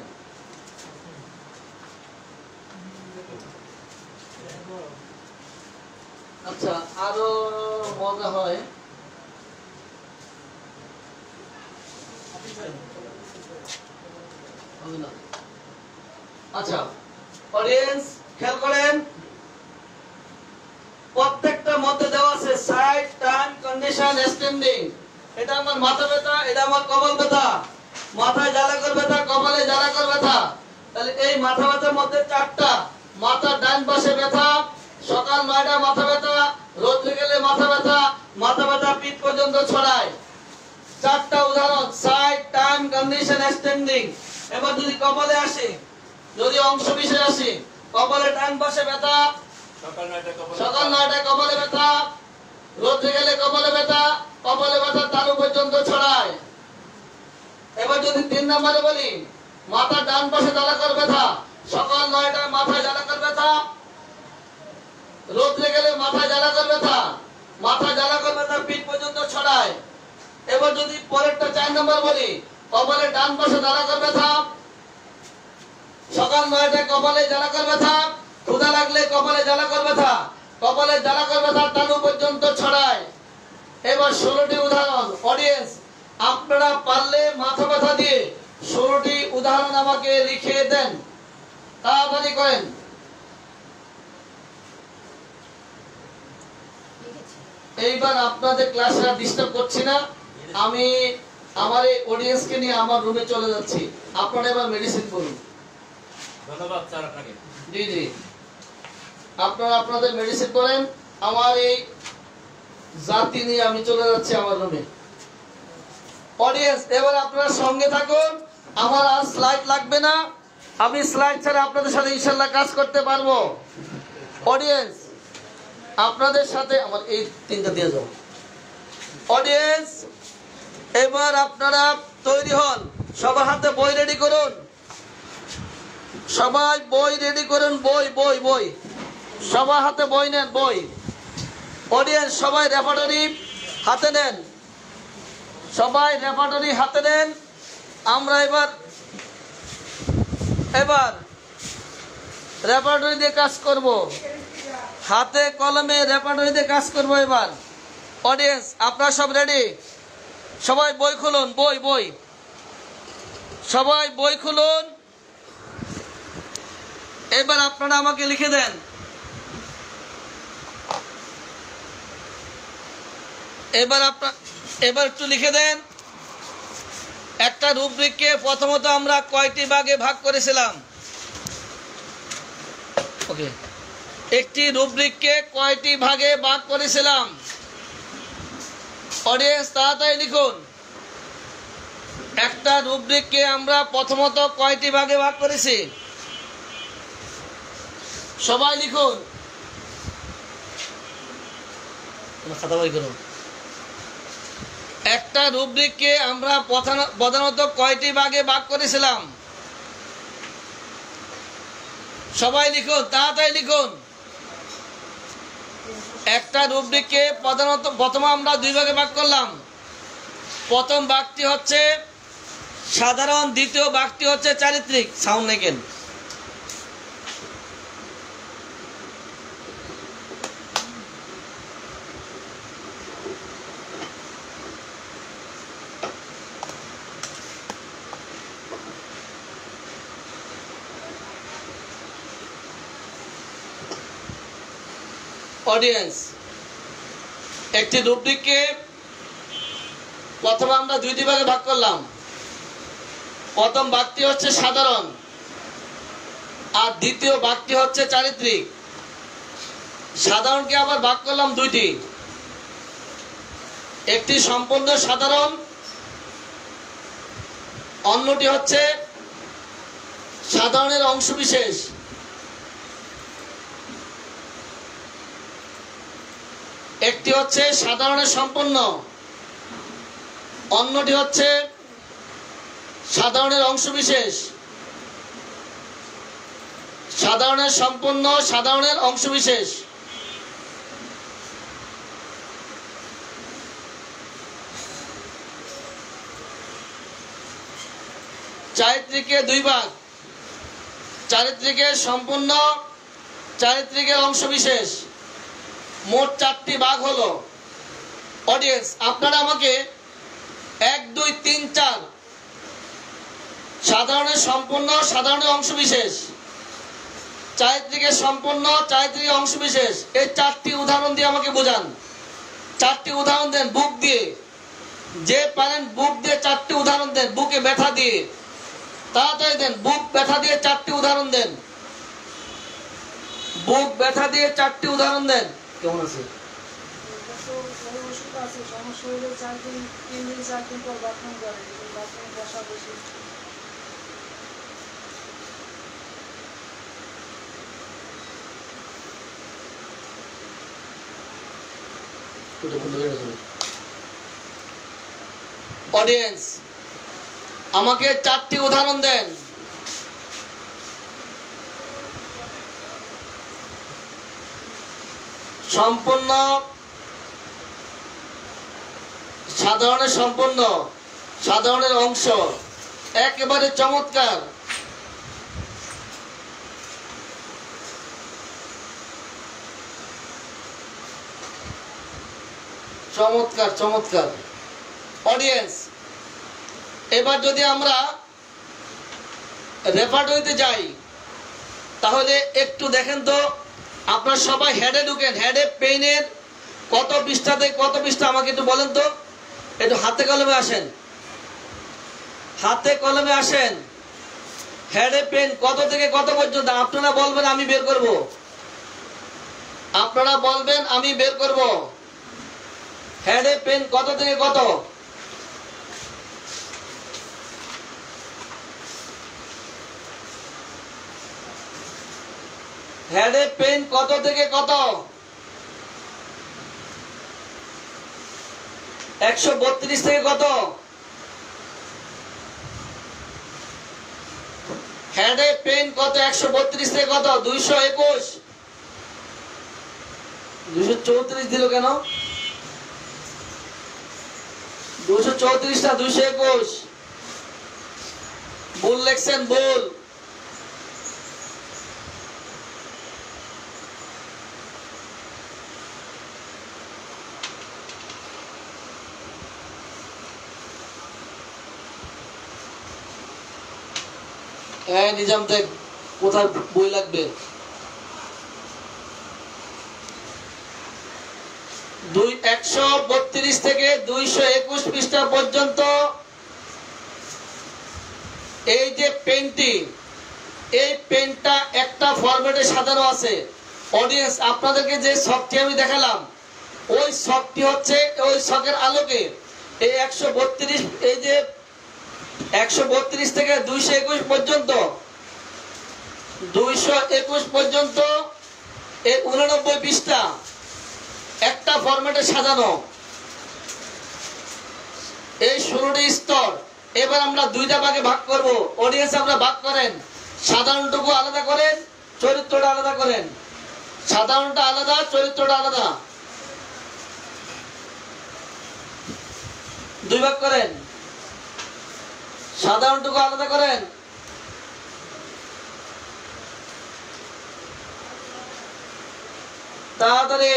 A: আচ্ছা, আরো মজা হয়। আচ্ছা অডিয়েন্স খেয়াল করেন, প্রত্যেকটা মধ্যে দেওয়া আছে সাইড টাইম কন্ডিশন স্ট্যান্ডিং। এটা আমার মাথা ব্যথা, এটা আমার কপাল ব্যথা, মাথায় জ্বালাকর ব্যথা, কপালে জ্বালাকর ব্যথা। তাহলে এই মাথা ব্যথার মধ্যে 4টা। মাথার ডান পাশে ব্যথা, সকাল 9টায় মাথা ব্যথা, রোদ্রে গেলে মাথা ব্যথা, মাথা ব্যথা পিঠ পর্যন্ত ছড়ায়। 4টা উদাহরণ সাইড টাইম কন্ডিশন স্ট্যান্ডিং। এবার যদি কপালে আসে, যদি অংশ বিশেষ আসে, কপালে ডান পাশে ব্যথা, সকাল 9টায় কপালে ব্যথা, রোদ্রে গেলে কপালে ব্যথা, কপালে ব্যথা তালু পর্যন্ত ছড়ায়। এবার যদি 3 নম্বরে বলি, মাথার ডান পাশে জ্বালাকর ব্যথা, সকাল 9টায় মাথায় জ্বালাকর ব্যথা, রোদ্রে গেলে মাথায় জ্বালাকর ব্যথা, মাথায় জ্বালাকর ব্যথা পিঠ পর্যন্ত ছড়ায়। এবার যদি পরেরটা 4 নম্বর বলি, কপালে ডান পাশে জ্বালাকর ব্যথা, সকাল 9টায় কপালে জ্বালাকর ব্যথা, ক্ষুধা লাগলে কপালে জ্বালাকর ব্যথা, কপালে জ্বালাকর ব্যথা তালু পর্যন্ত ছড়ায়। এবার 16টি উদাহরণ। অডিয়েন্স, আপনারা পারলে মাথা ব্যথা দিয়ে 16টি উদাহরণ আমাকে লিখে দেন, তাড়াতাড়ি করেন। এইবার আপনাদের ক্লাসে আর ডিস্টার্ব করছি না, আমি আমার এই অডিয়েন্সকে নিয়ে আমার রুমে চলে যাচ্ছি। আপনারা এবার মেডিসিন করুন।
E: ধন্যবাদ স্যার আপনাকে।
A: জি জি, আপনারা আপনাদের মেডিসিন করেন। আমার এই জাতি নিয়ে আমি চলে যাচ্ছি আমার রুমে। অডিয়েন্স, এবার আপনারা সঙ্গে থাকুন। আমার আর স্লাইড লাগবে না, আমি স্লাইড ছাড়া আপনাদের সাথে ইনশাআল্লাহ কাজ করতে পারবো। অডিয়েন্স, আপনাদের সাথে আমার এই 3টা দিয়ে যাও। অডিয়েন্স, এবার আপনারা তৈরি হন, সবার হাতে বই রেডি করুন। সবাই বই রেডি করুন, বই বই বই, সবার হাতে বই নেন, বই। অডিয়েন্স, সবাই রেপার্টরি হাতে নেন, সবাই রেপার্টরি হাতে নেন। আমরা এবার রেপার্টরি দিয়ে কাজ করব, হাতে কলমে রেপার্টরি দিয়ে কাজ করব এবার। অডিয়েন্স, আপনারা সব রেডি? সবাই বই খুলুন, বই বই, সবাই বই খুলুন। এবার আপনারা আমাকে লিখে দেন, এবার একটু লিখে দেন। একটা রুব্রিককে প্রথমত আমরা কয়টি ভাগে ভাগ করেছিলাম? ওকে, একটি রুব্রিককে কয়টি ভাগে ভাগ করেছিলাম? অডিয়েন্স, তাড়াতাড়ি লিখুন। একটা রুব্রিককে আমরা প্রথমত কয়টি ভাগে ভাগ করেছি? সবাই লিখুন, খাতা বই করুন। একটা রুব্রিককে আমরা প্রধানত কয়টি ভাগে ভাগ করেছিলাম? সবাই লিখুন, তাড়াতাড়ি লিখুন। একটা রুব্রিককে প্রথমে আমরা 2 ভাগে ভাগ করলাম। প্রথম ভাগটি হচ্ছে সাধারণ, দ্বিতীয় ভাগটি হচ্ছে চারিত্রিক। সাউন্ড লেখেন। অডিয়েন্স, একটি রুব্রিককে প্রথমে আমরা দুইটি ভাগে ভাগ করলাম। প্রথম ভাগটি হচ্ছে সাধারণ, আর দ্বিতীয় ভাগটি হচ্ছে চারিত্রিক। সাধারণকে আবার ভাগ করলাম দুইটি, একটি সম্পূর্ণ সাধারণ, অন্যটি হচ্ছে সাধারণের অংশবিশেষ। একটি হচ্ছে সাধারণের সম্পূর্ণ, অন্যটি হচ্ছে সাধারণের অংশবিশেষ। সাধারণের সম্পূর্ণ, সাধারণের অংশবিশেষ। চারিত্রিকের দুই ভাগ, চারিত্রিকের সম্পূর্ণ, চারিত্রিকের অংশবিশেষ। মোট 4টি ভাগ হলো। অডিয়েন্স, আপনারা আমাকে 1, 2, 3, 4 সাধারণের সম্পূর্ণ, সাধারণের অংশবিশেষ, চারিত্রিকের সম্পূর্ণ, চারিত্রিকের অংশবিশেষ, এই 4টি উদাহরণ দিয়ে আমাকে বোঝান। 4টি উদাহরণ দেন বুক দিয়ে, যে পারেন বুক দিয়ে 4টি উদাহরণ দেন, বুকে ব্যথা দিয়ে তাড়াতাড়ি দেন। বুক ব্যথা দিয়ে 4টি উদাহরণ দেন, বুক ব্যথা দিয়ে 4টি উদাহরণ দেন। কেমন আছে?
F: সমস্যা হলে 3 দিন 4 দিন পর বাথরুম করে, বাথরুম বসা বসে।
A: অডিয়েন্স, আমাকে 4টি উদাহরণ দেন। সম্পূর্ণ, সাধারণের সম্পূর্ণ, সাধারণের অংশ। একেবারে চমৎকার। চমৎকার, চমৎকার। অডিয়েন্স, এবার যদি আমরা রেপার্টরিতে যাই, তাহলে একটু দেখেন তো, আপনারা সবাই হেডে ঢুকেন। হেডে পেইনের কত পৃষ্ঠাতে কত পৃষ্ঠা আমাকে একটু বলেন তো। একটু হাতে কলমে আসেন, হাতে কলমে আসেন। হেডে পেন কত থেকে কত পর্যন্ত আপনারা বলবেন, আমি বের করব। আপনারা বলবেন, আমি বের করব। হেডে পেন কত থেকে কত? হেডে পেন কত থেকে কত? 132 থেকে কত? হেডে পেন কত? 132 থেকে কত? 221। 234 দিল কেন? 234 না 221। ভুল লিখছেন, ভুল। নিজাম দেখ কোথায় বই লাগবে। 132 থেকে 221 পৃষ্ঠা পর্যন্ত এই যে পেনটি, এই পেনটা একটা ফরম্যাটে সাজানো আছে। অডিয়েন্স, আপনাদেরকে যে শখটি আমি দেখালাম, ওই শখটি হচ্ছে ওই শখের আলোকে এই 132, এই যে 132 থেকে 221 পর্যন্ত, 221 পর্যন্ত এই 89 পৃষ্ঠা একটা ফরম্যাটে সাজানো। এই 16টি স্তর। এবার আমরা দুইটা ভাগে ভাগ করব। অডিয়েন্স, আমরা ভাগ করেন। সাধারণটুকু আলাদা করেন, চরিত্রটা আলাদা করেন। সাধারণটা আলাদা, চরিত্রটা আলাদা। দুই ভাগ করেন। সাধারণটুকু আলাদা করেন। তাড়াতাড়ি।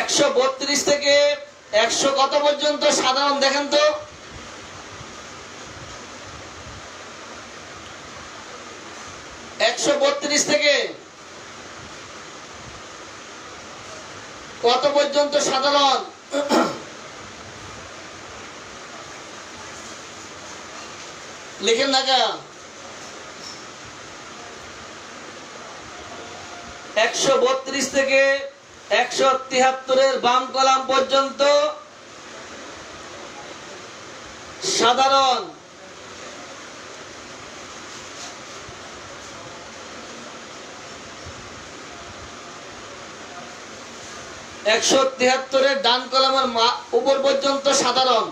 A: একশো 32 থেকে 100 কত পর্যন্ত সাধারণ দেখেন তো। 132 থেকে কত পর্যন্ত সাধারণ? লিখেন না কা? 132 থেকে 173 বাম কলাম পর্যন্ত সাধারণ। একশো 73 ডান কলামের উপর পর্যন্ত সাধারণ।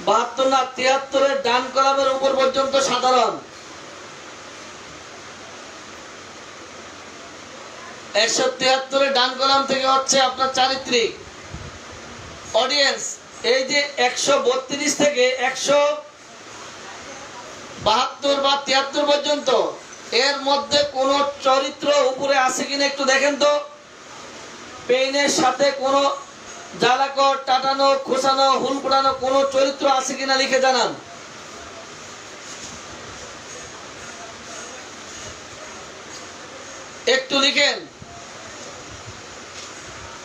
A: 72 না 73 ডান কলামের উপর পর্যন্ত সাধারণ। 173 ডান কলাম থেকে হচ্ছে আপনার চারিত্রিক। অডিয়েন্স, এই যে 132 থেকে 172 বা 73 পর্যন্ত এর মধ্যে কোন চরিত্র উপরে আছে কিনা একটু দেখেন তো। পেইনের সাথে কোন জ্বালাকর, টাটানো, খোসানো, হুল পোড়ানো কোন চরিত্র আছে কিনা লিখে জানান। একটু লিখেন।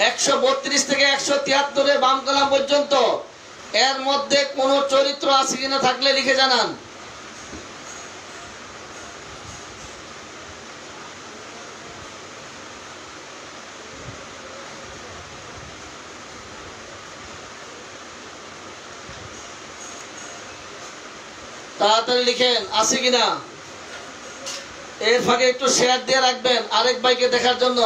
A: 132 থেকে 173 বাম কলাম পর্যন্ত এর মধ্যে কোন চরিত্র আছে কিনা থাকলে লিখে জানান। তাড়াতাড়ি লিখেন আছে কিনা। এর ফাঁকে একটু শেয়ার দিয়ে রাখবেন আরেক ভাইকে দেখার জন্য।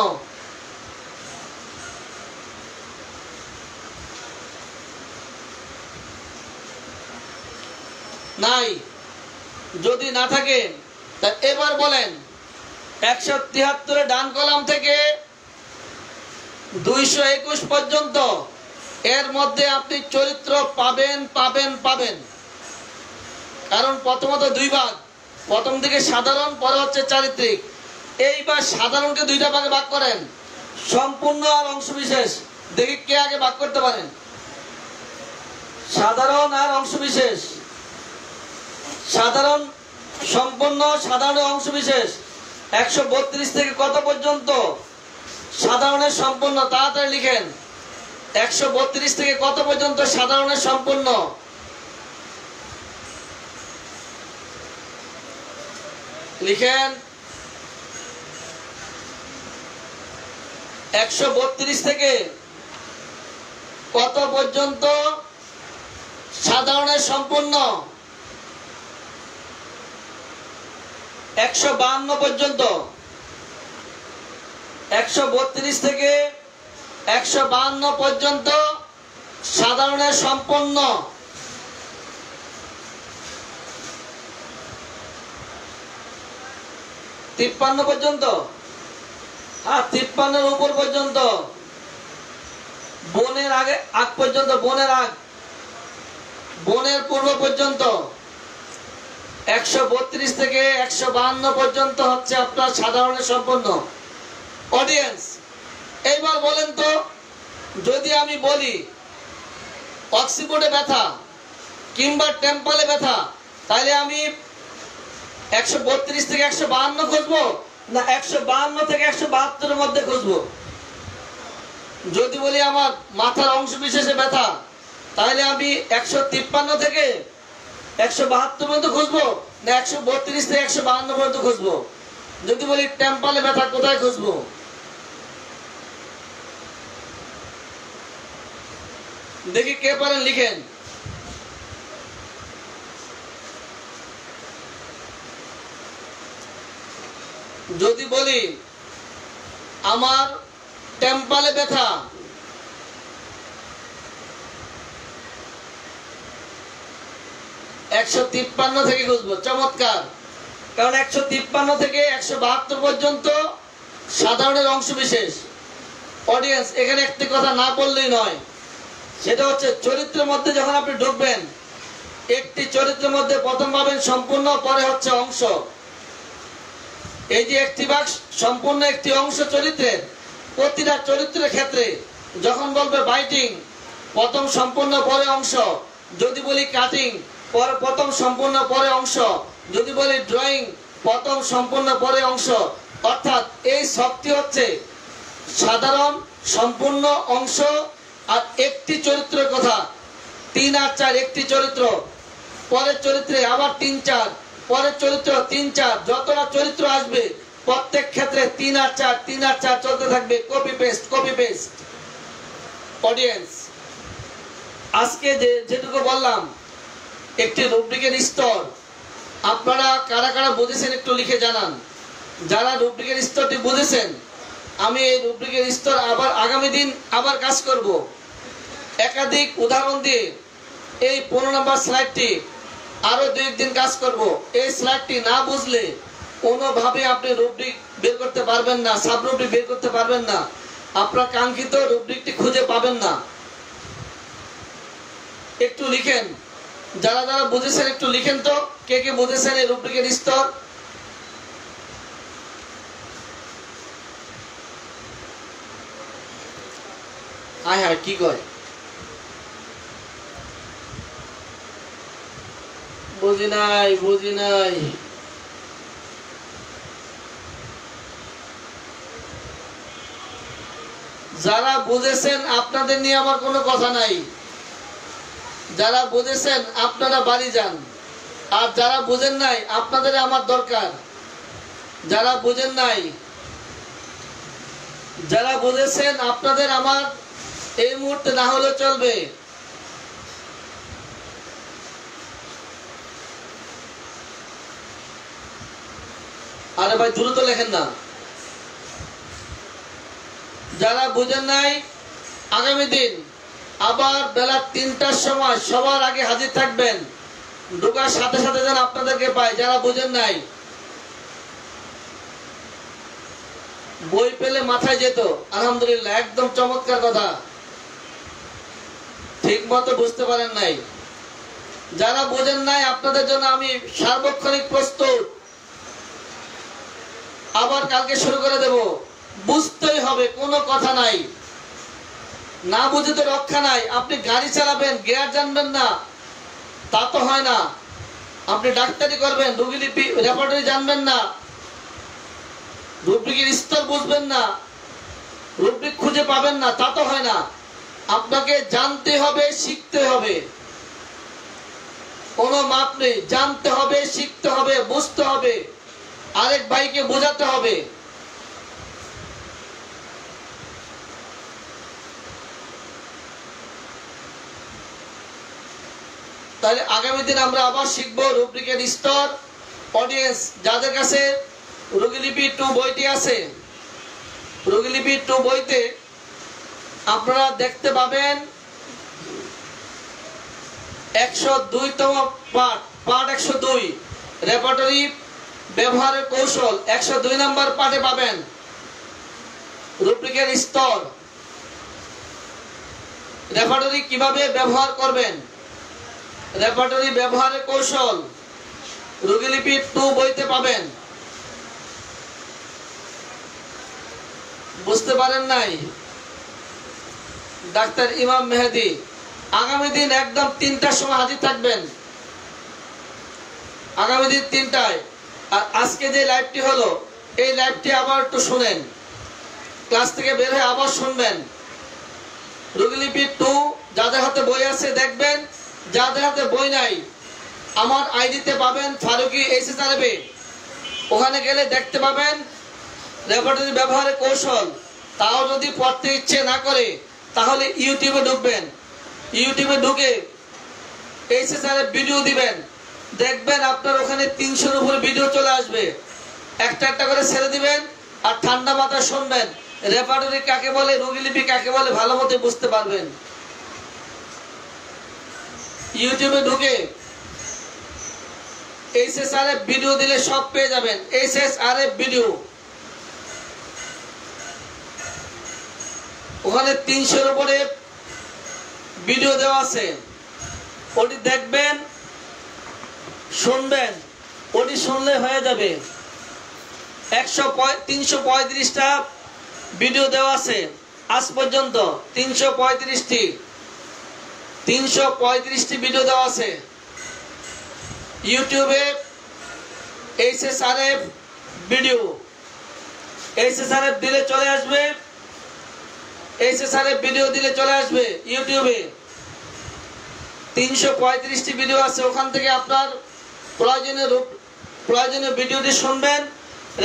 A: নাই, যদি না থাকে তা এবার বলেন 173 ডান কলাম থেকে 221 পর্যন্ত এর মধ্যে আপনি চরিত্র পাবেন পাবেন পাবেন। কারণ প্রথমত দুই ভাগ, প্রথম দিকে সাধারণ, পরে হচ্ছে চারিত্রিক। এইবার সাধারণকে দুইটা ভাগে ভাগ করেন, সম্পূর্ণ আর অংশবিশেষ। দেখি কে আগে ভাগ করতে পারেন। সাধারণ আর অংশবিশেষ। সাধারণ, সম্পূর্ণ, সাধারণ, অংশবিশেষ। 132 থেকে কত পর্যন্ত? সাধারণের সম্পূর্ণ। তাড়াতাড়ি লিখেন। 132 থেকে কত পর্যন্ত সাধারণের সম্পূর্ণ? লিখেন। 132 থেকে কত পর্যন্ত সাধারণের সম্পূর্ণ? 152 পর্যন্ত। 132 থেকে 152 পর্যন্ত সাধারণের সম্পূর্ণ। 53 পর্যন্ত। হ্যাঁ, 53 উপর পর্যন্ত। বনের আগে আগ পর্যন্ত, বনের আগ, বনের পূর্ব পর্যন্ত। 132 থেকে 152 পর্যন্ত হচ্ছে আপনার সাধারণের সম্পূর্ণ। অডিয়েন্স, এইবার বলেন তো, যদি আমি বলি অক্সিবোর্ডে ব্যথা কিংবা টেম্পলে ব্যথা, তাহলে আমি 132 থেকে 152 খুঁজবো না 152 থেকে 172 এর মধ্যে খুঁজবো? যদি বলি আমার মাথার অংশ বিশেষে ব্যথা, তাহলে আমি 153 থেকে 172 পর্যন্ত খুঁজবো না 132 থেকে 152 পর্যন্ত খুঁজবো? যদি বলি টেম্পলে ব্যথা, কোথায় খুঁজবো? দেখি কে পারেন লিখেন। যদি বলি আমার টেম্পলে ব্যথা, 153 থেকে খুঁজবো। চমৎকার, কারণ 153 থেকে 172 পর্যন্ত সাধারণের অংশ বিশেষ। অডিয়েন্স, এখানে একটি কথা না বললেই নয়, সেটা হচ্ছে চরিত্রের মধ্যে যখন আপনি ঢুকবেন, একটি চরিত্রের মধ্যে প্রথম পাবেন সম্পূর্ণ, পরে হচ্ছে অংশ। এই যে একটি ভাগ সম্পূর্ণ, একটি অংশ চরিত্রের, প্রতিটা চরিত্রের ক্ষেত্রে যখন বলবে বাইটিং, প্রথম সম্পূর্ণ পরে অংশ। যদি বলি কাটিং, প্রথম সম্পূর্ণ পরে অংশ। যদি বলি ড্রয়িং, প্রথম সম্পূর্ণ পরে অংশ। অর্থাৎ এই শক্তি হচ্ছে সাধারণ সম্পূর্ণ অংশ আর একটি চরিত্রের কথা 3 আর 4 একটি চরিত্র, পরের চরিত্রে আবার 3 4, পরের চরিত্র 3 4, যতটা চরিত্র আসবে প্রত্যেক ক্ষেত্রে 3 আর 4 3 আর 4 চলতে থাকবে, কপি পেস্ট। অডিয়েন্স, আজকে যেটুকু বললাম একটি রুব্রিকের স্তর, আপনারা কারা কারা বুঝেছেন একটু লিখে জানান। যারা রুব্রিকের স্তরটি বুঝেছেন, আমি এই রুব্রিকের স্তর আবার আগামী দিন আবার কাজ করব একাধিক উদাহরণ দিয়ে। এই 15 নম্বর স্লাইডটি আরো 2 দিন কাজ করব। এই স্লাইডটি না বুঝলে কোনোভাবে আপনি রুব্রিক বের করতে পারবেন না, সাব রুব্রিক বের করতে পারবেন না, আপনার কাঙ্ক্ষিত রুব্রিকটি খুঁজে পাবেন না। একটু লিখেন, যারা যারা বুঝেছেন একটু লিখেন তো, কে কে বুঝেছেন এই রুব্রিকের স্তর। হ্যাঁ কি কয়, বুঝি নাই। যারা বুঝেছেন আপনাদের নিয়ে আমার কোনো কথা নাই, যারা বুঝেছেন আপনারা বাড়ি যান, আর যারা বুঝেন নাই আপনাদের আমার দরকার। যারা বুঝেন নাই, যারা বুঝেছেন আপনাদের আমার এই মুহূর্তে না হলে চলবে। আরে ভাই দ্রুত লেখেন না। যারা বুঝেন নাই, আগামী দিন আবার বেলা 3টার সময় সবার আগে হাজির থাকবেন, ঢোকার সাথে সাথে যেন আপনাদেরকে পাই। যারা বুঝেন নাই, বই পেলে মাথায় যেত, আলহামদুলিল্লাহ, একদম চমৎকার কথা। ঠিক মতো বুঝতে পারেন নাই, যারা বুঝেন নাই আপনাদের জন্য আমি সার্বক্ষণিক প্রস্তুত। আবার কালকে শুরু করে দেব। বুঝতেই হবে, কোনো কথা নাই, না বুঝে তো রক্ষা নাই। আপনি গাড়ি চালাবেন, গিয়ার জানবেন না, তা তো হয় না। আপনি ডাক্তারি করবেন, রোগীলিপি রেপার্টরি জানবেন না, রুব্রিকের স্তর বুঝবেন না, রুব্রিক খুঁজে পাবেন না, তা তো হয় না। আপনাকে জানতে হবে, শিখতে হবে, কোনো মাপ নেই। জানতে হবে, শিখতে হবে, বুঝতে হবে, আরেক ভাইকে বোঝাতে হবে। তাহলে আগামী দিন আমরা আবার শিখবো রুব্রিকের স্তর। অডিয়েন্স, যাদের কাছে রোগীলিপি 2 বইটি আছে, রোগীলিপি 2 বইতে আপনারা দেখতে পাবেন 102তম পাঠ, পাঠ 102, রেপার্টরি ব্যবহারের কৌশল। 102 নম্বর পাঠে পাবেন রুব্রিকের স্তর, রেপার্টরি কিভাবে ব্যবহার করবেন, রেপার্টরি ব্যবহারের কৌশল রোগীলিপি 2 বইতে পাবেন। বুঝতে পারেন নাই? ডাক্তার ইমাম মেহেদি আগামী দিন একদম 3টার সময় হাজির থাকবেন, আগামী দিন 3টায়। আর আজকে যে লাইভটি হলো, এই লাইভটি আবার একটু শুনেন, ক্লাস থেকে বের হয়ে আবার শুনবেন। রোগীলিপি 2 যাদের হাতে বই আছে দেখবেন, যাদের হাতে বই নাই আমার আইডিতে পাবেন ফারুকি SSRB, ওখানে গেলে দেখতে পাবেন রেপার্টরি ব্যবহারের কৌশল। তাও যদি পড়তে ইচ্ছে না করে তাহলে ইউটিউবে ঢুকবেন, ইউটিউবে ঢুকে SSRB ভিডিও দিবেন, দেখবেন আপনার ওখানে 300-এর উপরে ভিডিও চলে আসবে। একটা একটা করে ছেড়ে দিবেন আর ঠান্ডা মাথায় শুনবেন। রেপার্টরি কাকে বলে, রোগীলিপি কাকে বলে ভালো মতো বুঝতে পারবেন। ইউটিউবে ঢুকে SSRB ভিডিও দিলে সব পেয়ে যাবেন। SSRB ভিডিও, ওখানে 300-এর উপরে ভিডিও দেওয়া আছে, ওটি দেখবেন, শুনবেন, ওটি শুনলে হয়ে যাবে। 335টা ভিডিও দেওয়া আছে আজ পর্যন্ত, 335টি ভিডিও দেওয়া আছে ইউটিউবে। SSRB ভিডিও, SSRB দিলে চলে আসবে SSR এর ভিডিও দিলে চলে আসবে ইউটিউবে 335টি ভিডিও আছে, ওখান থেকে আপনার প্রয়োজনীয় ভিডিওটি শুনবেন,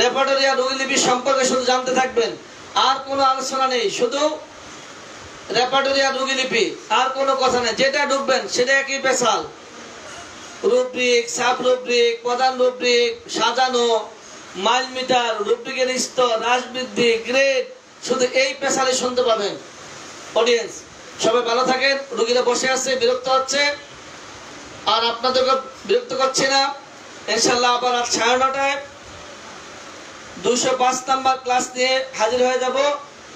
A: রেপার্টরি আর রুগীলিপি সম্পর্কে শুধু জানতে থাকবেন। আর কোনো আলোচনা নেই, শুধু রেপার্টরি আর রুগীলিপি, আর কোনো কথা নেই। যেটা ঢুকবেন সেটা একই পেশাল, রুব্রিক, সাব রুব্রিক, প্রধান রুব্রিক, সাজানো, মাইল মিটার, রুব্রিকের স্তর, হ্রাস বৃদ্ধি, গ্রেড, শুধু এই পেশালে শুনতে পাবেন। অডিয়েন্স সবাই ভালো থাকেন। রুগীরা বসে আছে, বিরক্ত হচ্ছে, আর আপনাদেরকে বিরক্ত করছে না। ইনশাল্লাহ আবার রাত 9:30টায় 205 নাম্বার ক্লাস নিয়ে হাজির হয়ে যাব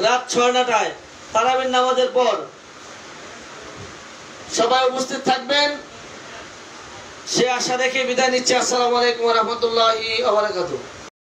A: রাত 6:30টায় তারাবির নামাজের পর। সবাই উপস্থিত থাকবেন সে আশা রেখে বিদায় নিচ্ছি। আসসালামু আলাইকুম ওয়া রাহমাতুল্লাহি ওয়া বারাকাতুহু।